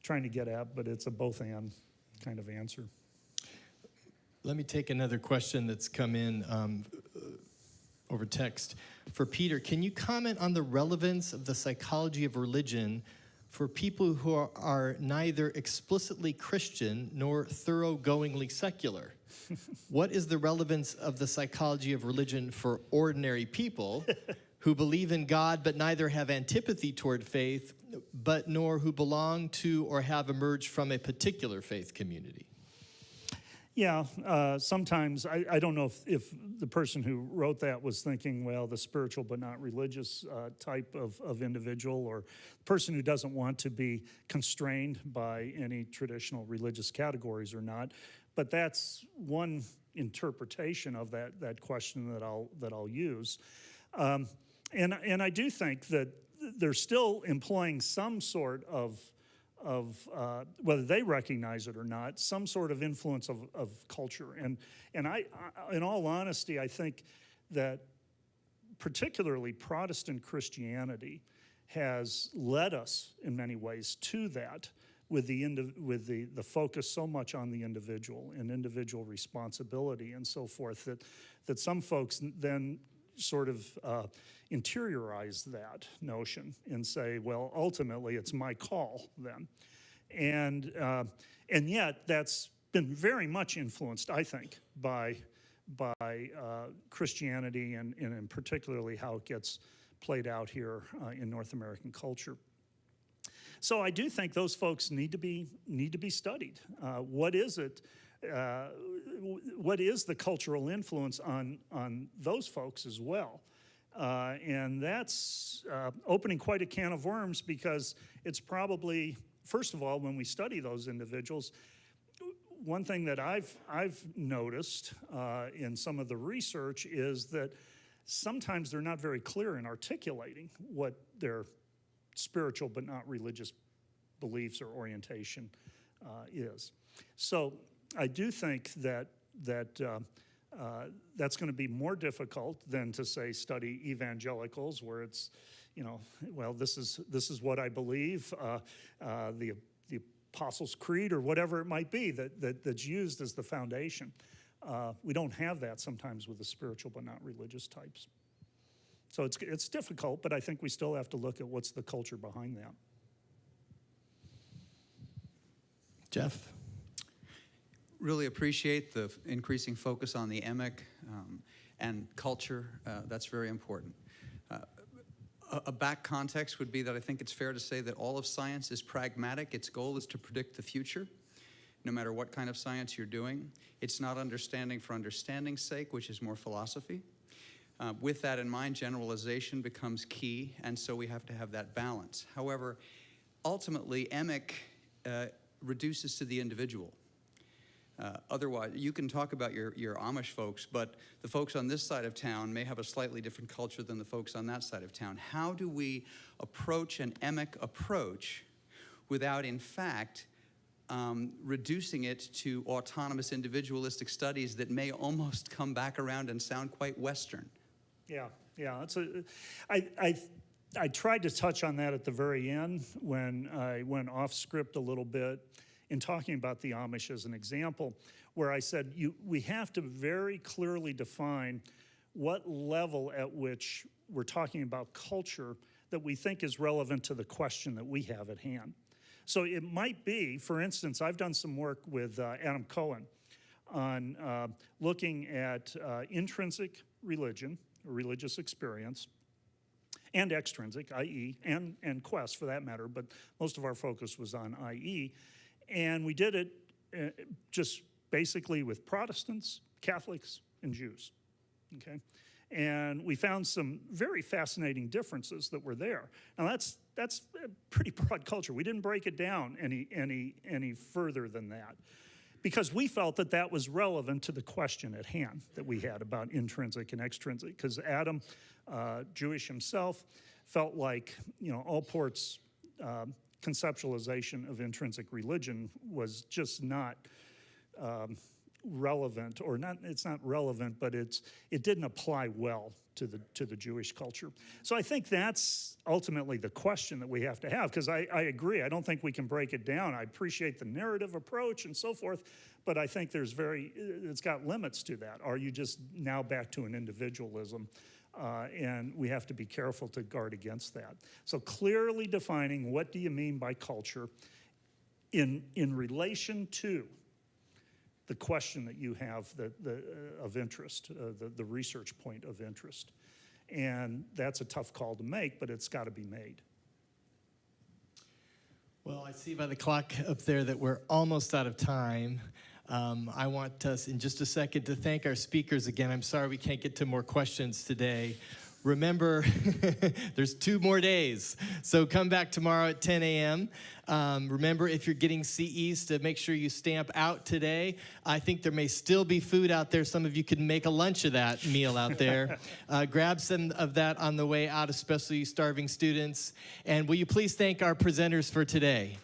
trying to get at, but it's a both-and kind of answer. Let me take another question that's come in over text. For Peter, can you comment on the relevance of the psychology of religion for people who are neither explicitly Christian nor thoroughgoingly secular? What is the relevance of the psychology of religion for ordinary people who believe in God but neither have antipathy toward faith, but nor who belong to or have emerged from a particular faith community? Yeah, sometimes, I don't know if the person who wrote that was thinking, well, the spiritual but not religious type of individual, or person who doesn't want to be constrained by any traditional religious categories or not. But that's one interpretation of that question that I'll use. And I do think that they're still employing some sort of whether they recognize it or not, some sort of influence of culture. And I, in all honesty, I think that particularly Protestant Christianity has led us in many ways to that, with the focus so much on the individual and individual responsibility and so forth, that some folks then sort of interiorize that notion and say, well, ultimately it's my call then. And yet that's been very much influenced, I think, by Christianity and particularly how it gets played out here in North American culture. So I do think those folks need to be studied. What is it? What is the cultural influence on those folks as well? And that's opening quite a can of worms, because it's probably, first of all, when we study those individuals, one thing that I've noticed in some of the research is that sometimes they're not very clear in articulating what their spiritual but not religious beliefs or orientation is. So I do think that that's going to be more difficult than to say study evangelicals, where it's, well, this is what I believe, the Apostles' Creed or whatever it might be that's used as the foundation. We don't have that sometimes with the spiritual but not religious types. So it's difficult, but I think we still have to look at what's the culture behind that. Jeff? Really appreciate the increasing focus on the Emic and culture. That's very important. A back context would be that I think it's fair to say that all of science is pragmatic. Its goal is to predict the future, no matter what kind of science you're doing. It's not understanding for understanding's sake, which is more philosophy. With that in mind, generalization becomes key, and so we have to have that balance. However, ultimately, Emic reduces to the individual. Otherwise, you can talk about your Amish folks, but the folks on this side of town may have a slightly different culture than the folks on that side of town. How do we approach an Emic approach without, in fact, reducing it to autonomous individualistic studies that may almost come back around and sound quite Western? Yeah. I tried to touch on that at the very end when I went off script a little bit in talking about the Amish as an example, where I said we have to very clearly define what level at which we're talking about culture that we think is relevant to the question that we have at hand. So it might be, for instance, I've done some work with Adam Cohen on looking at intrinsic religion, or religious experience, and extrinsic, i.e., and quest for that matter, but most of our focus was on i.e., and we did it just basically with Protestants, Catholics, and Jews, okay? And we found some very fascinating differences that were there. Now that's a pretty broad culture. We didn't break it down any further than that, because we felt that that was relevant to the question at hand that we had about intrinsic and extrinsic, because Adam, Jewish himself, felt like, Allport's conceptualization of intrinsic religion was just not relevant, or not. It's not relevant, but it didn't apply well to the Jewish culture. So I think that's ultimately the question that we have to have, because I agree. I don't think we can break it down. I appreciate the narrative approach and so forth, but I think it's got limits to that. Are you just now back to an individualism? And we have to be careful to guard against that. So clearly defining what do you mean by culture in relation to the question that you have of interest, the research point of interest. And that's a tough call to make, but it's got to be made. Well, I see by the clock up there that we're almost out of time. I want us in just a second to thank our speakers again. I'm sorry we can't get to more questions today. Remember, there's 2 more days, so come back tomorrow at 10 a.m. Remember, if you're getting CEs, to make sure you stamp out today. I think there may still be food out there. Some of you can make a lunch of that meal out there. Grab some of that on the way out, especially starving students. And will you please thank our presenters for today?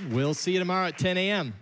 We'll see you tomorrow at 10 a.m.